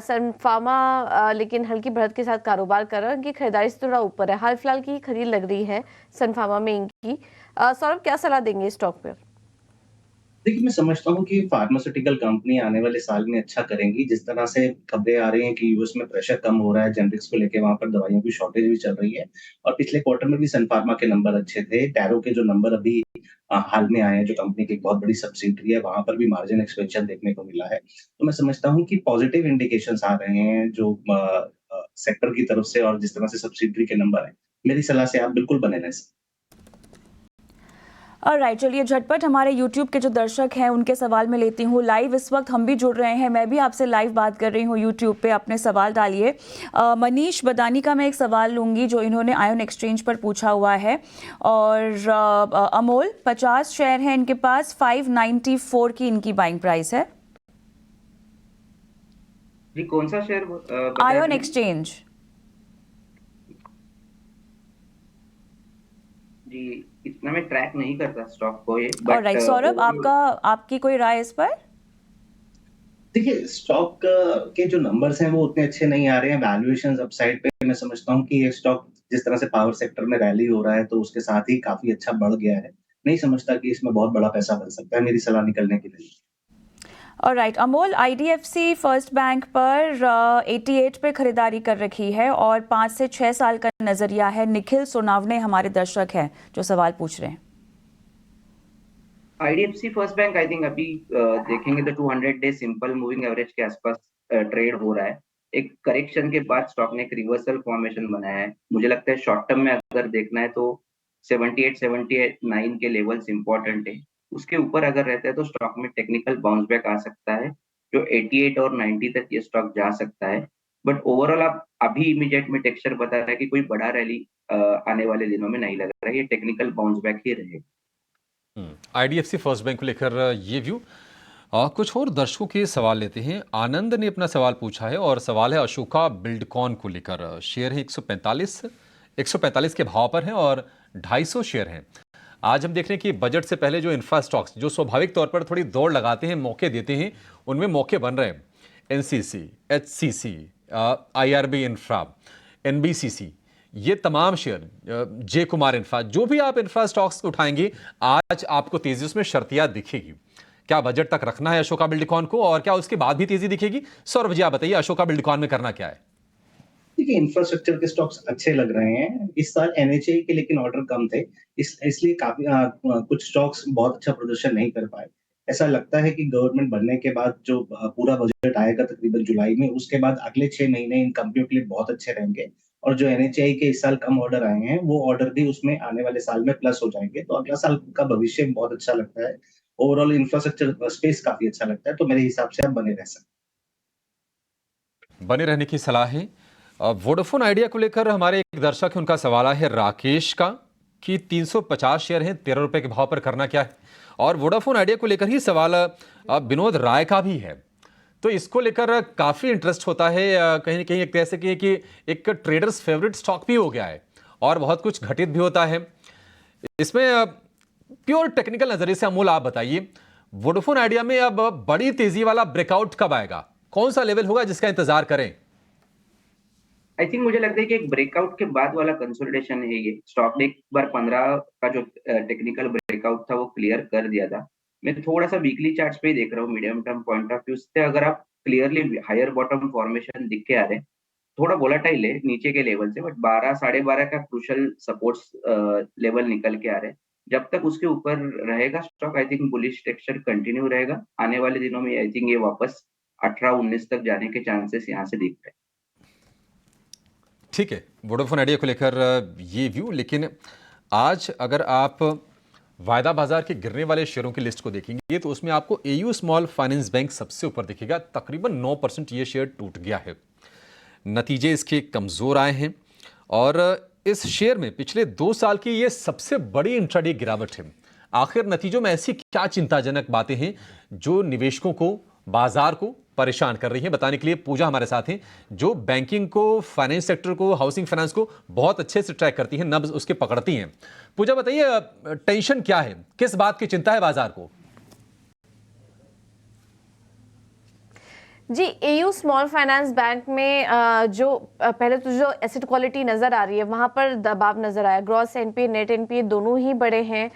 सन फार्मा लेकिन हल्की बढ़त के साथ कारोबार कर रहा है। इनकी खरीदारी से थोड़ा ऊपर है। हाल फिलहाल की खरीद लग रही है सन फार्मा में इनकी। सौरभ, क्या सलाह देंगे स्टॉक पर? देखिए, मैं समझता हूँ कि फार्मास्यूटिकल कंपनी आने वाले साल में अच्छा करेंगी। जिस तरह से खबरें आ रही हैं कि यूएस में प्रेशर कम हो रहा है, जेनरिक्स को लेके वहाँ पर दवाइयों की शॉर्टेज भी चल रही है, और पिछले क्वार्टर में भी सन फार्मा के नंबर अच्छे थे। टैरो के जो नंबर अभी हाल में आए हैं, जो कंपनी की एक बहुत बड़ी सब्सिडियरी है, वहाँ पर भी मार्जिन एक्सपेंशन देखने को मिला है। तो मैं समझता हूँ कि पॉजिटिव इंडिकेशंस आ रहे हैं जो सेक्टर की तरफ से, और जिस तरह से सब्सिडियरी के नंबर हैं, मेरी सलाह से आप बिल्कुल बने रहें। राइट, चलिए झटपट हमारे यूट्यूब के जो दर्शक हैं उनके सवाल में लेती हूँ। लाइव इस वक्त हम भी जुड़ रहे हैं, मैं भी आपसे लाइव बात कर रही हूँ यूट्यूब पे। अपने सवाल डालिए। मनीष बदानी का मैं एक सवाल लूँगी जो इन्होंने आयन एक्सचेंज पर पूछा हुआ है। और अमोल 50 शेयर हैं इनके पास, 594 की इनकी बाइंग प्राइस है। जी, कौन सा शेयर? Ion exchange. जी, इतना मैं ट्रैक नहीं करता स्टॉक को ये, ऑलराइट, सौरभ आपकी कोई राय इस पर? देखिए, स्टॉक के जो नंबर्स हैं वो उतने अच्छे नहीं आ रहे हैं। वैल्यूएशंस अपसाइड पे मैं समझता हूँ कि ये स्टॉक जिस तरह से पावर सेक्टर में रैली हो रहा है तो उसके साथ ही काफी अच्छा बढ़ गया है। नहीं समझता कि इसमें बहुत बड़ा पैसा बन सकता है। मेरी सलाह निकलने के लिए। Alright, Amol IDFC first bank पर 88 पे खरीदारी कर रखी है और 5 से 6 साल का नजरिया है। निखिल सोनावने हमारे दर्शक हैं जो सवाल पूछ रहे हैं। IDFC first bank I think अभी देखेंगे तो 200 डे सिंपल मूविंग एवरेज के आसपास ट्रेड हो रहा है। एक करेक्शन के बाद स्टॉक ने एक रिवर्सल फॉर्मेशन बनाया है। मुझे लगता है शॉर्ट टर्म में अगर देखना है तो 78 79 के लेवल्स इंपॉर्टेंट है। उसके ऊपर अगर रहता है तो स्टॉक में टेक्निकल बाउंस बैक आ सकता है, जो 88 और 90 तक ये स्टॉक जा सकता है। बट ओवरऑल आप अभी इमीडिएट में टेक्सचर बता रहा है कि कोई बड़ा रैली आने वाले दिनों में नहीं लग रहा है। ये टेक्निकल बाउंस बैक ही रहेगा। आईडीएफसी फर्स्ट बैंक को लेकर ये व्यू। कुछ और दर्शकों के सवाल लेते हैं। आनंद ने अपना सवाल पूछा है और सवाल है अशोका बिल्डकॉन को लेकर। शेयर है 145 के भाव पर है और 250 शेयर हैं। आज हम देख रहे हैं कि बजट से पहले जो इंफ्रा स्टॉक्स जो स्वाभाविक तौर पर थोड़ी दौड़ लगाते हैं, मौके देते हैं, उनमें मौके बन रहे हैं। NCC, HCC, IRB infra, NBCC, ये तमाम शेयर, जे कुमार इंफ्रा, जो भी आप इंफ्रा स्टॉक्स उठाएंगे आज आपको तेजी उसमें शर्तियां दिखेगी। क्या बजट तक रखना है अशोका बिल्डकॉन को और क्या उसके बाद भी तेजी दिखेगी? सौरभ जी आप बताइए, अशोका बिल्डकॉन में करना क्या है? देखिए, इंफ्रास्ट्रक्चर के स्टॉक्स अच्छे लग रहे हैं। इस साल एनएचएआई के लेकिन ऑर्डर कम थे, इसलिए काफी कुछ स्टॉक्स बहुत अच्छा प्रदर्शन नहीं कर पाए। ऐसा लगता है कि गवर्नमेंट बनने के बाद जो पूरा बजट आएगा तकरीबन जुलाई में, उसके बाद अगले 6 महीने इन कंपनियों के लिए बहुत अच्छे रहेंगे। और जो एनएचएआई के इस साल कम ऑर्डर आए हैं, वो ऑर्डर भी उसमें आने वाले साल में प्लस हो जाएंगे। तो अगला साल का भविष्य बहुत अच्छा लगता है। ओवरऑल इंफ्रास्ट्रक्चर स्पेस काफी अच्छा लगता है। तो मेरे हिसाब से आप बने रह सकते हैं। बने रहने की सलाह है। वोडाफोन आइडिया को लेकर हमारे एक दर्शक है, उनका सवाल है राकेश का कि 350 शेयर हैं, 13 रुपए के भाव पर करना क्या है? और वोडाफोन आइडिया को लेकर ही सवाल विनोद राय का भी है। तो इसको लेकर काफ़ी इंटरेस्ट होता है। कहीं ना कहीं एक तरह से कि एक ट्रेडर्स फेवरेट स्टॉक भी हो गया है और बहुत कुछ घटित भी होता है इसमें। प्योर टेक्निकल नजरिए से अमूल आप बताइए, वोडाफोन आइडिया में अब बड़ी तेजी वाला ब्रेकआउट कब आएगा? कौन सा लेवल होगा जिसका इंतजार करें? आई थिंक मुझे लगता है कि एक ब्रेकआउट के बाद वाला कंसोलिडेशन है ये। स्टॉक ने एक बार 15 का जो टेक्निकल ब्रेकआउट था वो क्लियर कर दिया था। मैं थोड़ा सा वीकली चार्ट्स पे ही देख रहा हूँ medium term point of view से। अगर आप क्लियरली हायर बॉटम फॉर्मेशन दिख के आ रहे हैं, थोड़ा वोलाटाइल है नीचे के लेवल से, बट 12 12.5 का क्रूशल सपोर्ट्स लेवल निकल के आ रहे हैं। जब तक उसके ऊपर रहेगा stock, I think bullish texture continue रहेगा। आने वाले दिनों में आई थिंक ये वापस 18-19 तक जाने के चांसेस यहाँ से दिख रहे हैं। ठीक है, वोडाफोन आइडिया को लेकर ये व्यू। लेकिन आज अगर आप वायदा बाजार के गिरने वाले शेयरों की लिस्ट को देखेंगे तो उसमें आपको एयू स्मॉल फाइनेंस बैंक सबसे ऊपर दिखेगा। तकरीबन 9% ये शेयर टूट गया है। नतीजे इसके कमज़ोर आए हैं और इस शेयर में पिछले 2 साल की ये सबसे बड़ी इंट्राडे गिरावट है। आखिर नतीजों में ऐसी क्या चिंताजनक बातें हैं जो निवेशकों को, बाजार को परेशान कर रही हैं? बताने के लिए पूजा हमारे साथ हैं, जो बैंकिंग को, फाइनेंस सेक्टर को, हाउसिंग फाइनेंस को बहुत अच्छे से ट्रैक करती हैं, नब्ज उसके पकड़ती हैं। पूजा बताइए, टेंशन क्या है, किस बात की चिंता है बाजार को? जी, एयू स्मॉल फाइनेंस बैंक में पहले तो जो एसेट क्वालिटी नज़र आ रही है वहाँ पर दबाव नज़र आया। ग्रॉस एनपीए, नेट एनपीए दोनों ही बड़े हैं।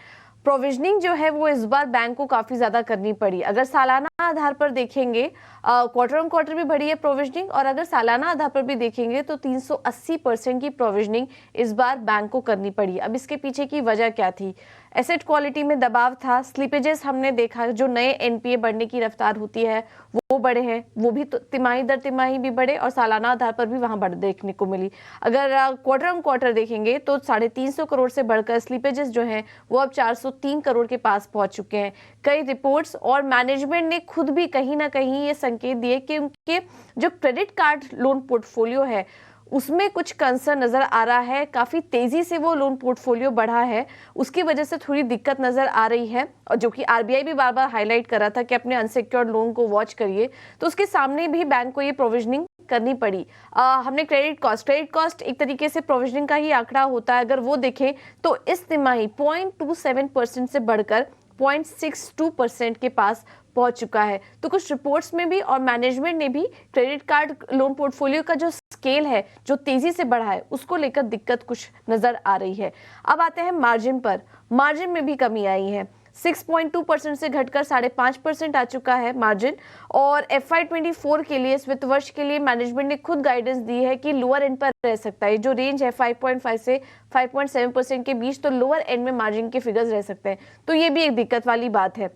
प्रोविजनिंग जो है वो इस बार बैंक को काफ़ी ज़्यादा करनी पड़ी। अगर सालाना आधार पर देखेंगे, क्वार्टर ऑन क्वार्टर भी बढ़ी है प्रोविजनिंग, और अगर सालाना आधार पर भी देखेंगे तो 380% की प्रोविजनिंग इस बार बैंक को करनी पड़ी। अब इसके पीछे की वजह क्या थी? एसेट क्वालिटी में दबाव था, स्लिपेजेस हमने देखा, जो नए एनपीए बढ़ने की रफ्तार होती है वो बढ़े हैं, वो भी तो तिमाही दर तिमाही भी बढ़े और सालाना आधार पर भी वहां बढ़ देखने को मिली। अगर क्वार्टर ऑन क्वार्टर देखेंगे तो 350 करोड़ से बढ़कर स्लिपेजेस जो हैं वो अब 403 करोड़ के पास पहुंच चुके हैं। कई रिपोर्ट्स और मैनेजमेंट ने खुद भी कहीं ना कहीं ये संकेत दिए कि उनके जो क्रेडिट कार्ड लोन पोर्टफोलियो है उसमें कुछ कंसर्न नजर आ रहा है। काफी तेजी से वो लोन पोर्टफोलियो बढ़ा है, उसकी वजह से थोड़ी दिक्कत नजर आ रही है, और जो कि आरबीआई भी बार बार हाईलाइट कर रहा था कि अपने अनसिक्योर्ड लोन को वॉच करिए। तो उसके सामने भी बैंक को ये प्रोविजनिंग करनी पड़ी। हमने क्रेडिट कॉस्ट एक तरीके से प्रोविजनिंग का ही आंकड़ा होता है। अगर वो देखें तो इस तिमाही 0.27% से बढ़कर 0.62% के पास पहुंच चुका है। तो कुछ रिपोर्ट्स में भी और मैनेजमेंट ने भी क्रेडिट कार्ड लोन पोर्टफोलियो का जो स्केल है, जो तेजी से बढ़ा है, उसको लेकर दिक्कत कुछ नजर आ रही है। अब आते हैं मार्जिन पर। मार्जिन में भी कमी आई है, 6.2% से घटकर 5.5% आ चुका है मार्जिन। और FY24 के लिए, इस वित्त वर्ष के लिए मैनेजमेंट ने खुद गाइडेंस दी है कि लोअर एंड पर रह सकता है। जो रेंज है 5.5 से 5.7% के बीच, तो लोअर एंड में मार्जिन के फिगर्स रह सकते हैं। तो ये भी एक दिक्कत वाली बात है।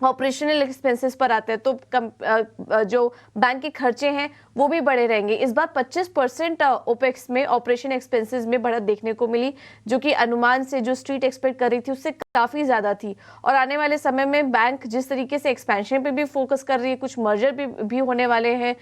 ऑपरेशनल एक्सपेंसेस पर आते हैं तो जो बैंक के खर्चे हैं वो भी बढ़े रहेंगे। इस बार 25% ओपेक्स में, ऑपरेशन एक्सपेंसेस में बढ़त देखने को मिली, जो कि अनुमान से जो स्ट्रीट एक्सपेक्ट कर रही थी उससे काफ़ी ज़्यादा थी। और आने वाले समय में बैंक जिस तरीके से एक्सपेंशन पे भी फोकस कर रही है, कुछ मर्जर भी होने वाले हैं,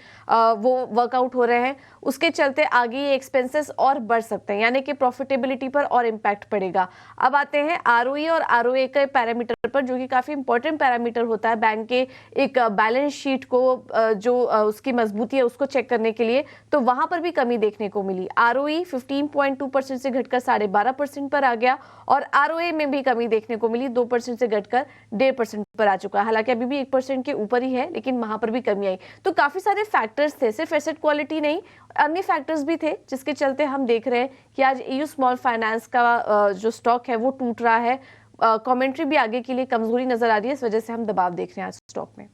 वो वर्कआउट हो रहे हैं, उसके चलते आगे ये एक्सपेंसेस और बढ़ सकते हैं, यानी कि प्रॉफिटेबिलिटी पर और इम्पैक्ट पड़ेगा। अब आते हैं आरओई और आरओए के पैरामीटर पर, जो कि काफ़ी इंपॉर्टेंट पैरामीटर होता है बैंक के एक बैलेंस शीट को, जो उसकी मजबूती है उसको चेक करने के लिए। तो वहां पर भी कमी देखने को मिली। आरओई 15.2% से घटकर 12.5% पर आ गया, और आरओए में भी कमी देखने को मिली, 2% से घटकर 1.5% पर आ चुका है। हालांकि अभी भी 1% के ऊपर ही है, लेकिन वहां पर भी कमी आई। तो काफी सारे फैक्टर्स थे, सिर्फ एसेट क्वालिटी नहीं, अन्य फैक्टर्स भी थे, जिसके चलते हम देख रहे हैं कि आज एयू स्मॉल फाइनेंस का जो स्टॉक है वो टूट रहा है। कमेंट्री भी आगे के लिए कमजोरी नजर आ रही है, इस वजह से हम दबाव देख रहे हैं आज स्टॉक में।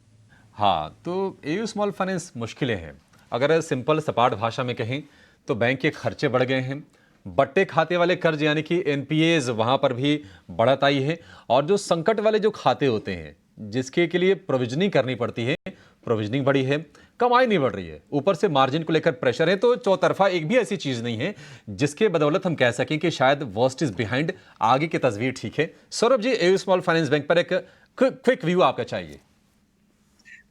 हाँ, तो एयू स्मॉल फाइनेंस मुश्किलें हैं। अगर सिंपल सपाट भाषा में कहें तो बैंक के खर्चे बढ़ गए हैं, बट्टे खाते वाले कर्ज यानी कि एनपीएज, वहाँ पर भी बढ़त आई है, और जो संकट वाले जो खाते होते हैं जिसके के लिए प्रोविजनिंग करनी पड़ती है, प्रोविजनिंग बढ़ी है, कमाई नहीं बढ़ रही है, ऊपर से मार्जिन को लेकर प्रेशर है। तो चौतरफा एक भी ऐसी चीज नहीं है जिसके बदौलत हम कह सकें कि शायद वर्स्ट इज बिहाइंड, आगे की तस्वीर ठीक है। Saurabh ji, AU small finance bank पर एक क्विक व्यू आपका चाहिए।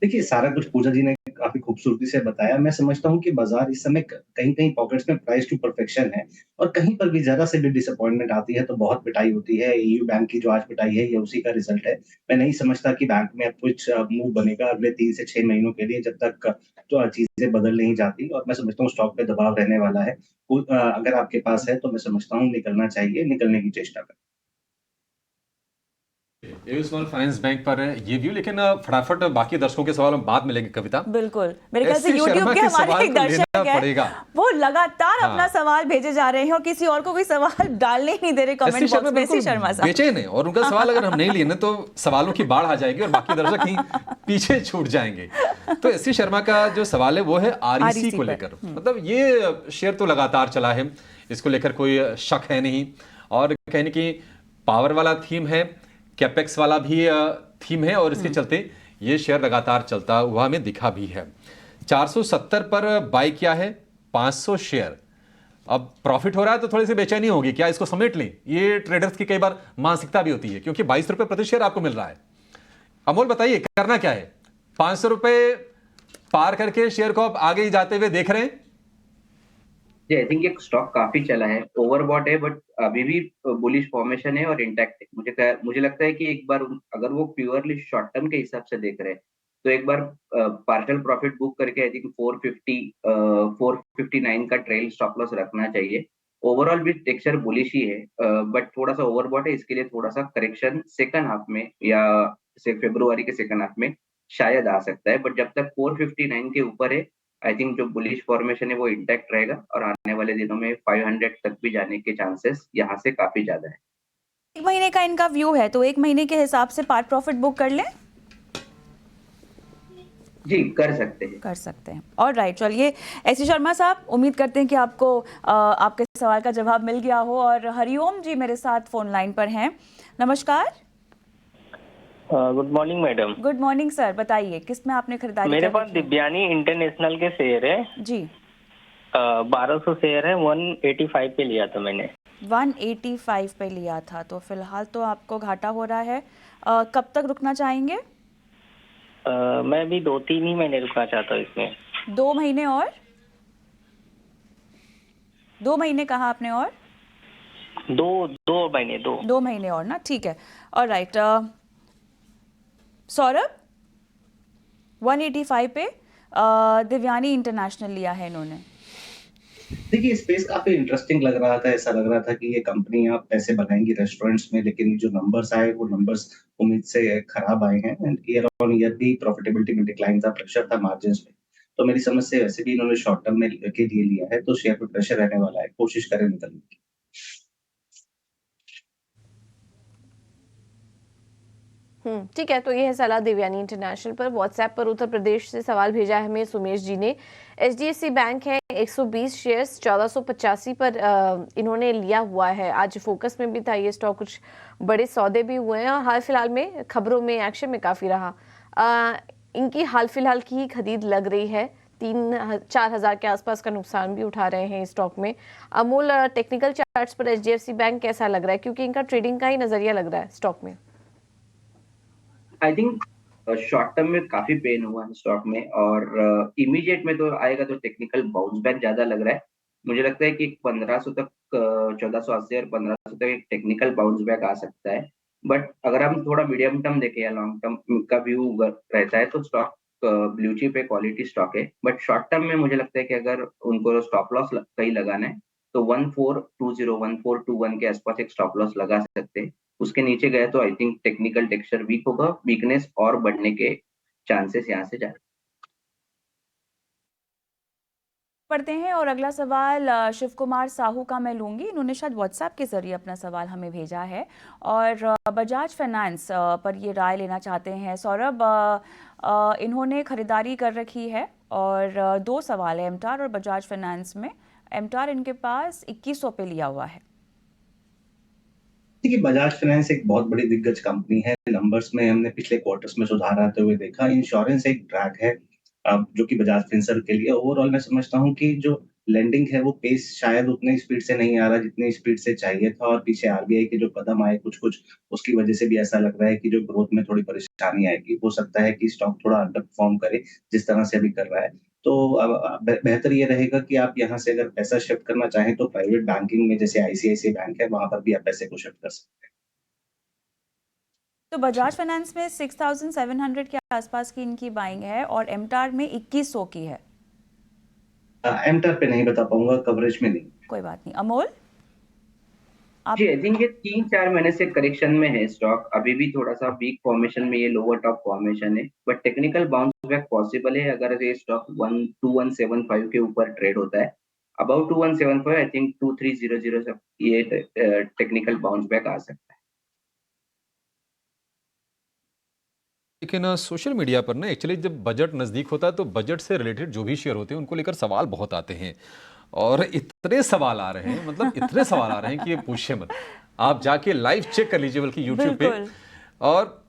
देखिए, सारा कुछ पूजा जी ने काफी खूबसूरती से बताया। मैं समझता हूँ कि बाजार इस समय कहीं कहीं पॉकेट्स में प्राइस टू परफेक्शन है, और कहीं पर भी जरा से भी डिसअपॉइंटमेंट आती है तो बहुत पिटाई होती है। एयू बैंक की जो आज पिटाई है ये उसी का रिजल्ट है। मैं नहीं समझता कि बैंक में अब कुछ मूव बनेगा अगले 3 से 6 महीनों के लिए, जब तक तो चीजें बदल नहीं जाती। और मैं समझता हूँ स्टॉक पे दबाव रहने वाला है। अगर आपके पास है तो मैं समझता हूँ निकलना चाहिए, निकलने की चेष्टा करें। एयू स्मॉल फाइनेंस बैंक पर ये व्यू, लेकिन फटाफट बाकी दर्शकों के सवाल हम बाद में लेंगे कविता। बिल्कुल, मेरे ख्याल से एस.सी. YouTube शर्मा के के हमारे सवाल एक को दर्शक लेना हैं, पड़ेगा। वो लगातार हाँ। अपना सवाल भेजे जा रहे हैं और किसी और को कोई सवाल डालने ही नहीं दे रहे कमेंट बॉक्स में। एस.सी. शर्मा साहब बेचैन है और उनका सवाल अगर हम नहीं लिए ना तो सवालों की बाढ़ आ जाएगी और बाकी दर्शक ही पीछे छूट जाएंगे। तो एस.सी. शर्मा का जो सवाल है वो है आरईसी को लेकर। मतलब ये शेयर तो लगातार चला है, इसको लेकर कोई शक है नहीं, और कहने की पावर वाला थीम है, कैपेक्स वाला भी थीम है, और इसके चलते ये शेयर लगातार चलता हुआ हमें दिखा भी है। 470 पर बाय किया है, 500 शेयर। अब प्रॉफिट हो रहा है तो थोड़ी सी बेचैनी होगी, क्या इसको समेट लें? ये ट्रेडर्स की कई बार मानसिकता भी होती है, क्योंकि 22 रुपए प्रति शेयर आपको मिल रहा है। अमोल बताइए करना क्या है? 500 रुपए पार करके शेयर को आप आगे ही जाते हुए देख रहे हैं? जी, आई थिंक एक स्टॉक काफी चला है, ओवरबॉट है, बट अभी भी बुलिश फॉर्मेशन है और इंटैक्ट है। मुझे लगता है कि एक बार अगर वो प्योरली शॉर्ट टर्म के हिसाब से देख रहे हैं तो एक बार पार्शियल प्रॉफिट बुक करके आई थिंक 459 का ट्रेल स्टॉप लॉस रखना चाहिए। ओवरऑल भी टेक्सचर बुलिश ही है, बट थोड़ा सा ओवरबॉट है, इसके लिए थोड़ा सा करेक्शन सेकंड हाफ में या फरवरी के सेकंड हाफ में शायद आ सकता है, बट जब तक 459 के ऊपर है आई थिंक जो बुलिश फॉर्मेशन है वो इंटैक्ट रहेगा और आने वाले दिनों में 500 तक भी जाने के चांसेस यहाँ से काफी ज्यादा है। 1 महीने का इनका व्यू है, तो 1 महीने के हिसाब से पार्ट प्रॉफिट बुक कर लें? जी, कर सकते हैं। और राइट, चलिए एस.सी. शर्मा साहब, उम्मीद करते हैं कि आपको आपके सवाल का जवाब मिल गया हो। और हरिओम जी मेरे साथ फोन लाइन पर हैं। नमस्कार। Good morning madam. Good morning sir, बताइए किस में आपने खरीदारी? मेरे पास दिव्यानी इंटरनेशनल के शेयर है जी। 1200 शेयर है, 185 पे लिया था मैंने। 185 पे लिया था, तो फिलहाल तो आपको घाटा हो रहा है। कब तक रुकना चाहेंगे? मैं भी 2-3 ही महीने रुकना चाहता हूँ इसमें। 2 महीने और? 2 महीने कहा आपने? और 2 महीने 2 महीने और ना, ठीक है। और राइट, सौरभ 185 पे दिव्यानी इंटरनेशनल लिया है इन्होंने। देखिए स्पेस काफी इंटरेस्टिंग लग रहा था, ऐसा लग रहा था कि ये कंपनी आप पैसे बनाएंगी रेस्टोरेंट्स में, लेकिन जो नंबर्स आए वो नंबर्स उम्मीद से खराब आए हैं एंड ईयर ऑन ईयर भी प्रॉफिटेबिलिटी में डिक्लाइन था, प्रेशर था मार्जिन्स में। तो मेरी समझ से वैसे भी इन्होंने शॉर्ट टर्म में के लिए लिया है, तो शेयर पे प्रेशर रहने वाला है, कोशिश करें निकलने की। ठीक है, तो ये है सलाह दिव्यानी इंटरनेशनल पर। व्हाट्सएप पर उत्तर प्रदेश से सवाल भेजा है हमें सुमेश जी ने। HDFC बैंक है, 120 शेयर्स 1485 पर इन्होंने लिया हुआ है। आज फोकस में भी था ये स्टॉक, कुछ बड़े सौदे भी हुए हैं और हाल फिलहाल में खबरों में एक्शन में काफ़ी रहा। इनकी हाल फिलहाल की ही खरीद लग रही है, 3-4 हज़ार के आसपास का नुकसान भी उठा रहे हैं स्टॉक में। अमूल, टेक्निकल चार्ट्स पर HDFC बैंक कैसा लग रहा है, क्योंकि इनका ट्रेडिंग का ही नजरिया लग रहा है स्टॉक में? आई थिंक शॉर्ट टर्म में काफी पेन हुआ है स्टॉक में, और इमीडिएट में तो आएगा तो टेक्निकल बाउंस बैक ज्यादा लग रहा है। मुझे लगता है कि 1500 तक, 1480 और 1500 तक एक टेक्निकल बाउंस बैक आ सकता है। बट अगर हम थोड़ा मीडियम टर्म देखें या लॉन्ग टर्म का व्यू रहता है तो स्टॉक ब्लू चिप है, क्वालिटी स्टॉक है। बट शॉर्ट टर्म में मुझे लगता है कि अगर उनको स्टॉप लॉस कहीं लगाना है तो 1420, 1421 के आसपास एक स्टॉप लॉस लगा सकते हैं। उसके नीचे गए तो I think technical texture weak होगा, वीकनेस और बढ़ने के चांसेस यहाँ से ज्यादा पढ़ते हैं। और अगला सवाल शिव कुमार साहू का मैं लूंगी। इन्होंने शायद व्हाट्सएप के जरिए अपना सवाल हमें भेजा है और बजाज फाइनेंस पर ये राय लेना चाहते हैं। सौरभ, इन्होंने खरीदारी कर रखी है और 2 सवाल है एमटार और बजाज फाइनेंस में। एमटार इनके पास 2100 पे लिया हुआ है। देखिए बजाज फाइनेंस एक बहुत बड़ी दिग्गज कंपनी है, नंबर्स में हमने पिछले क्वार्टर्स में सुधार आते हुए देखा। इंश्योरेंस एक ड्रैग है जो कि बजाज फिंसर्व के लिए। ओवरऑल मैं समझता हूँ कि जो लेंडिंग है वो पेस शायद उतनी स्पीड से नहीं आ रहा जितनी स्पीड से चाहिए था, और पीछे आरबीआई के जो कदम आए कुछ उसकी वजह से भी ऐसा लग रहा है कि जो ग्रोथ में थोड़ी परेशानी आएगी। हो सकता है कि स्टॉक थोड़ा अंडर परफॉर्म करे जिस तरह से अभी कर रहा है। तो बेहतर ये रहेगा कि आप यहाँ से अगर पैसा शिफ्ट करना चाहें तो प्राइवेट बैंकिंग में जैसे आईसीआईसीआई बैंक है वहां पर भी आप पैसे को शिफ्ट कर सकते हैं। तो बजाज फाइनेंस में 6700 के आसपास की इनकी बाइंग है और एमटार में 2100 की है। एमटार पे नहीं बता पाऊंगा, कवरेज में नहीं। कोई बात नहीं। अमोल? आप जी, आई थिंक ये 3-4 महीने से करेक्शन में है स्टॉक। अभी भी थोड़ा सा वीक फॉर्मेशन में, ये लोअर टॉप फॉर्मेशन है, but technical bounce back possible है अगर ये स्टॉक 2175 के ऊपर ट्रेड होता है। अबाउट 2175 आई थिंक 2300 सब ये टेक्निकल बाउंस बैक आ सकता है। लेकिन सोशल मीडिया पर ना एक्चुअली जब बजट नज़दीक होता है तो बजट से रिलेटेड जो भी शेयर होते हैं उनको लेकर सवाल बहुत आते हैं, और इतने सवाल आ रहे हैं, मतलब इतने सवाल आ रहे हैं कि ये पूछे मत। आप जाके लाइव चेक कर लीजिए बल्कि यूट्यूब पे। बिल्कुल। और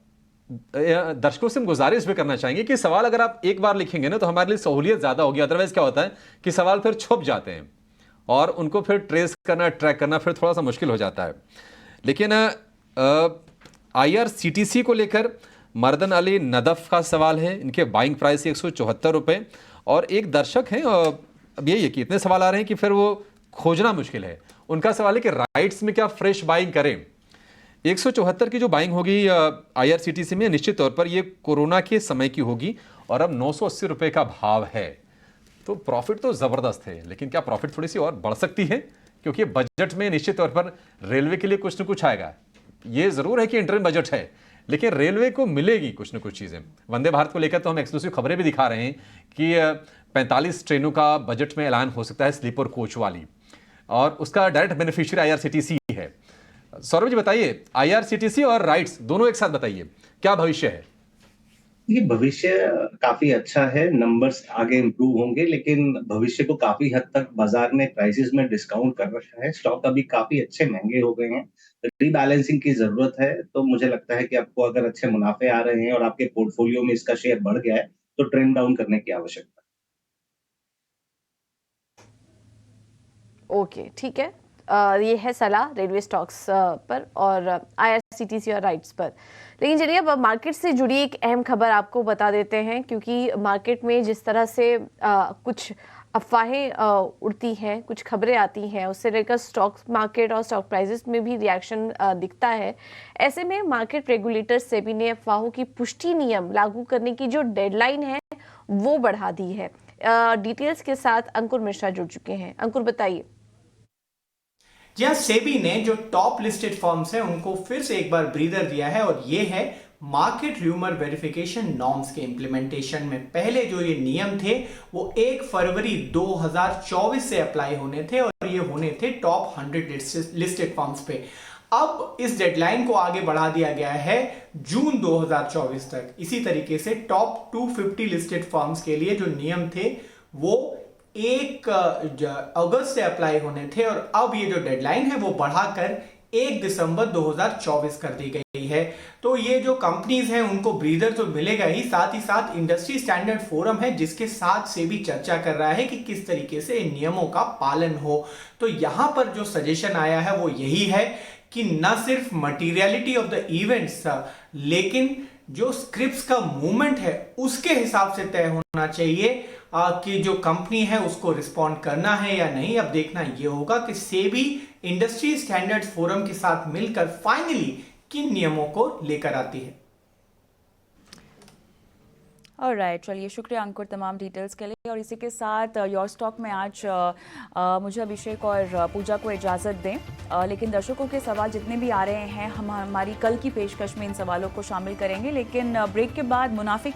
दर्शकों से हम गुजारिश भी करना चाहेंगे कि सवाल अगर आप एक बार लिखेंगे ना तो हमारे लिए सहूलियत ज़्यादा होगी। अदरवाइज क्या होता है कि सवाल फिर छुप जाते हैं और उनको फिर ट्रेस करना, ट्रैक करना फिर थोड़ा सा मुश्किल हो जाता है। लेकिन IRCTC को लेकर मर्दन अली नदफ का सवाल है। इनके बाइंग प्राइस 174 रुपये, और एक दर्शक हैं, अब यही है कि इतने सवाल आ रहे हैं कि फिर वो खोजना मुश्किल है। उनका सवाल है कि राइट्स में क्या फ्रेश बाइंग करें। 174 की जो बाइंग होगी IRCTC में, निश्चित तौर पर ये कोरोना के समय की होगी और अब 980 रुपये का भाव है, तो प्रॉफिट तो ज़बरदस्त है। लेकिन क्या प्रॉफिट थोड़ी सी और बढ़ सकती है, क्योंकि बजट में निश्चित तौर पर रेलवे के लिए कुछ न कुछ आएगा। ये ज़रूर है कि इंटरिम बजट है, लेकिन रेलवे को मिलेगी कुछ न कुछ चीज़ें। वंदे भारत को लेकर तो हम एक्सक्लूसिव खबरें भी दिखा रहे हैं कि 45 ट्रेनों का बजट में ऐलान हो सकता है, स्लीपर कोच वाली, और उसका डायरेक्ट बेनिफिशियरी IRCTC है। सौरभ जी बताइए, IRCTC और राइट्स दोनों एक साथ बताइए, क्या भविष्य है? ये भविष्य काफी अच्छा है, नंबर्स आगे इम्प्रूव होंगे, लेकिन भविष्य को काफी हद तक बाजार ने प्राइसेस में डिस्काउंट कर रखा है। स्टॉक अभी काफी अच्छे महंगे हो गए हैं, रीबैलेंसिंग की जरूरत है। तो मुझे लगता है कि आपको अगर अच्छे मुनाफे आ रहे हैं और आपके पोर्टफोलियो में इसका शेयर बढ़ गया है तो ट्रेंड डाउन करने की आवश्यकता है। ओके, ठीक है। ये है सलाह रेलवे स्टॉक्स पर और IRCTC और राइट्स पर। लेकिन चलिए अब मार्केट से जुड़ी एक अहम खबर आपको बता देते हैं, क्योंकि मार्केट में जिस तरह से कुछ अफवाहें उड़ती हैं, कुछ खबरें आती हैं, उससे लेकर स्टॉक मार्केट और स्टॉक प्राइसेस में भी रिएक्शन दिखता है। ऐसे में मार्केट रेगुलेटर सेबी ने अफवाहों की पुष्टि नियम लागू करने की जो डेडलाइन है वो बढ़ा दी है। डिटेल्स के साथ अंकुर मिश्रा जुड़ चुके हैं। अंकुर बताइए। जी हाँ, सेबी ने जो टॉप लिस्टेड फर्म्स हैं उनको फिर से एक बार ब्रीदर दिया है, और ये है मार्केट र्यूमर वेरिफिकेशन नॉर्म्स के इम्प्लीमेंटेशन में। पहले जो ये नियम थे वो 1 फरवरी 2024 से अप्लाई होने थे, और ये होने थे टॉप 100 लिस्टेड फर्म्स पे। अब इस डेडलाइन को आगे बढ़ा दिया गया है जून 2024 तक। इसी तरीके से टॉप 250 लिस्टेड फर्म्स के लिए जो नियम थे वो 1 अगस्त से अप्लाई होने थे, और अब ये जो डेडलाइन है वो बढ़ाकर 1 दिसंबर 2024 कर दी गई है। तो ये जो कंपनीज हैं उनको ब्रीदर तो मिलेगा ही, साथ ही साथ इंडस्ट्री स्टैंडर्ड फोरम है जिसके साथ से भी चर्चा कर रहा है कि किस तरीके से इन नियमों का पालन हो। तो यहां पर जो सजेशन आया है वो यही है कि न सिर्फ मटीरियलिटी ऑफ द इवेंट्स, लेकिन जो स्क्रिप्ट्स का मूवमेंट है उसके हिसाब से तय होना चाहिए कि जो कंपनी है उसको रिस्पॉन्ड करना है या नहीं। अब देखना यह होगा कि सेबी इंडस्ट्री स्टैंडर्ड फोरम के साथ मिलकर फाइनली किन नियमों को लेकर आती है। ऑलराइट, चलिए शुक्रिया अंकुर तमाम डिटेल्स के लिए। और इसी के साथ योर स्टॉक में आज मुझे अभिषेक और पूजा को इजाज़त दें, लेकिन दर्शकों के सवाल जितने भी आ रहे हैं हम हमारी कल की पेशकश में इन सवालों को शामिल करेंगे। लेकिन ब्रेक के बाद मुनाफे